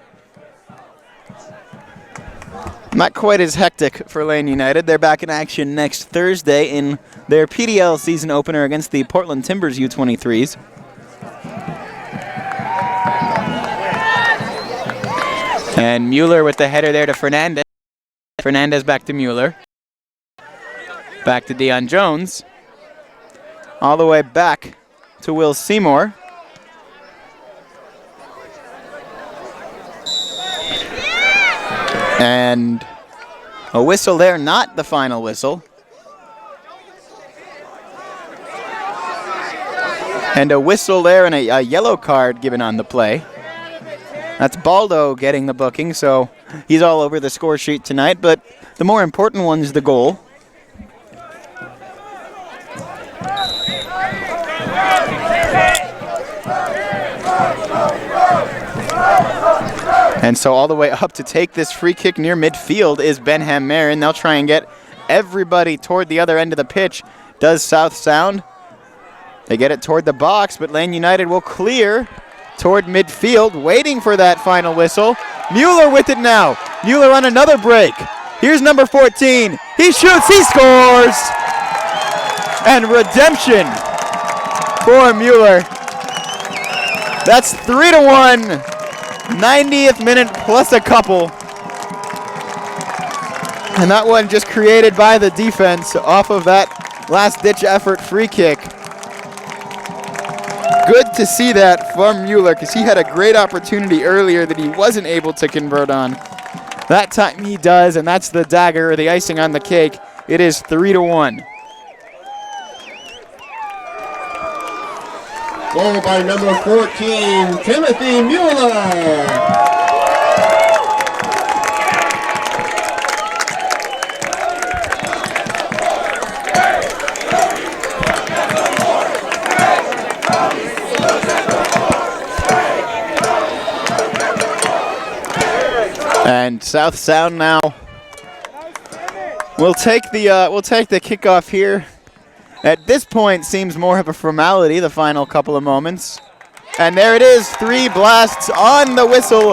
Not quite as hectic for Lane United. They're back in action next Thursday in their PDL season opener against the Portland Timbers U23s. And Mueller with the header there to Fernandez. Fernandez back to Mueller. Back to Dion Jones. All the way back to Will Seymour. And a whistle there, not the final whistle. And a whistle there and a yellow card given on the play. That's Baldo getting the booking, so he's all over the score sheet tonight, but the more important one is the goal. And so all the way up to take this free kick near midfield is Benham Marin. They'll try and get everybody toward the other end of the pitch. Does South Sound. They get it toward the box, but Lane United will clear toward midfield, waiting for that final whistle. Mueller with it now. Mueller on another break. Here's number 14. He shoots, he scores! And redemption for Mueller. That's 3-1. 90th minute plus a couple. And that one just created by the defense off of that last-ditch effort free kick. Good to see that from Mueller because he had a great opportunity earlier that he wasn't able to convert on. That time he does, and that's the dagger, or the icing on the cake. It is 3-1. Goal by number 14, Timothy Mueller. And South Sound now we'll take the kickoff here. At this point, seems more of a formality, the final couple of moments. And there it is, 3 blasts on the whistle.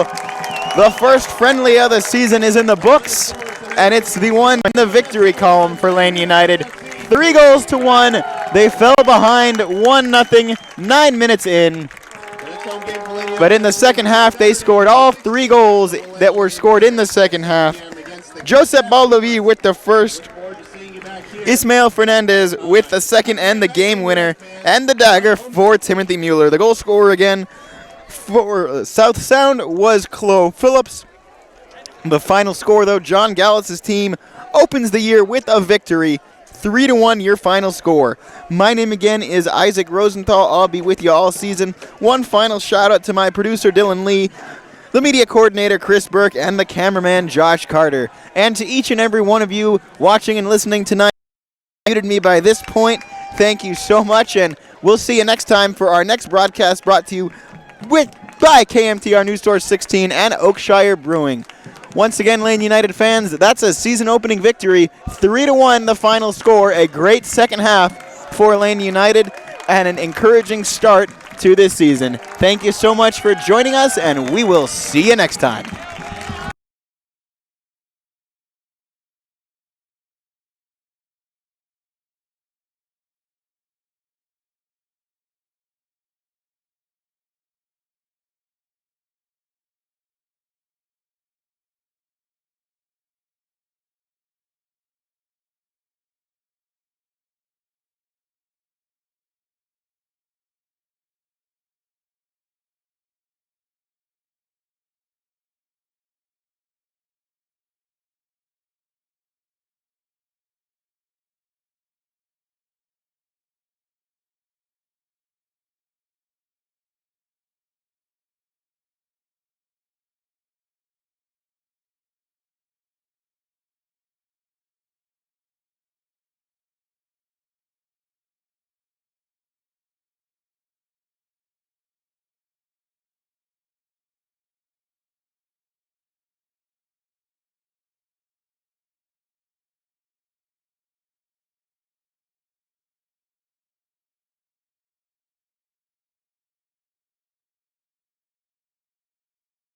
The first friendly of the season is in the books, and it's the one in the victory column for Lane United. 3-1. They fell behind 1-0, 9 minutes in. But in the second half, they scored all 3 goals that were scored in the second half. Josep Baldoví with the first, Ismael Fernandez with the second and the game winner, and the dagger for Timothy Mueller. The goal scorer again for South Sound was Chloe Phillips. The final score, though, John Gallus's team opens the year with a victory. 3-1 your final score. My name again is Isaac Rosenthal. I'll be with you all season. One final shout out to my producer Dylan Lee, the media coordinator Chris Burke, and the cameraman Josh Carter. And to each and every one of you watching and listening tonight, muted me by this point, thank you so much, and we'll see you next time for our next broadcast brought to you by KMTR News Source 16 and Oakshire Brewing. Once again, Lane United fans, that's a season-opening victory, 3-1 the final score, a great second half for Lane United, and an encouraging start to this season. Thank you so much for joining us, and we will see you next time.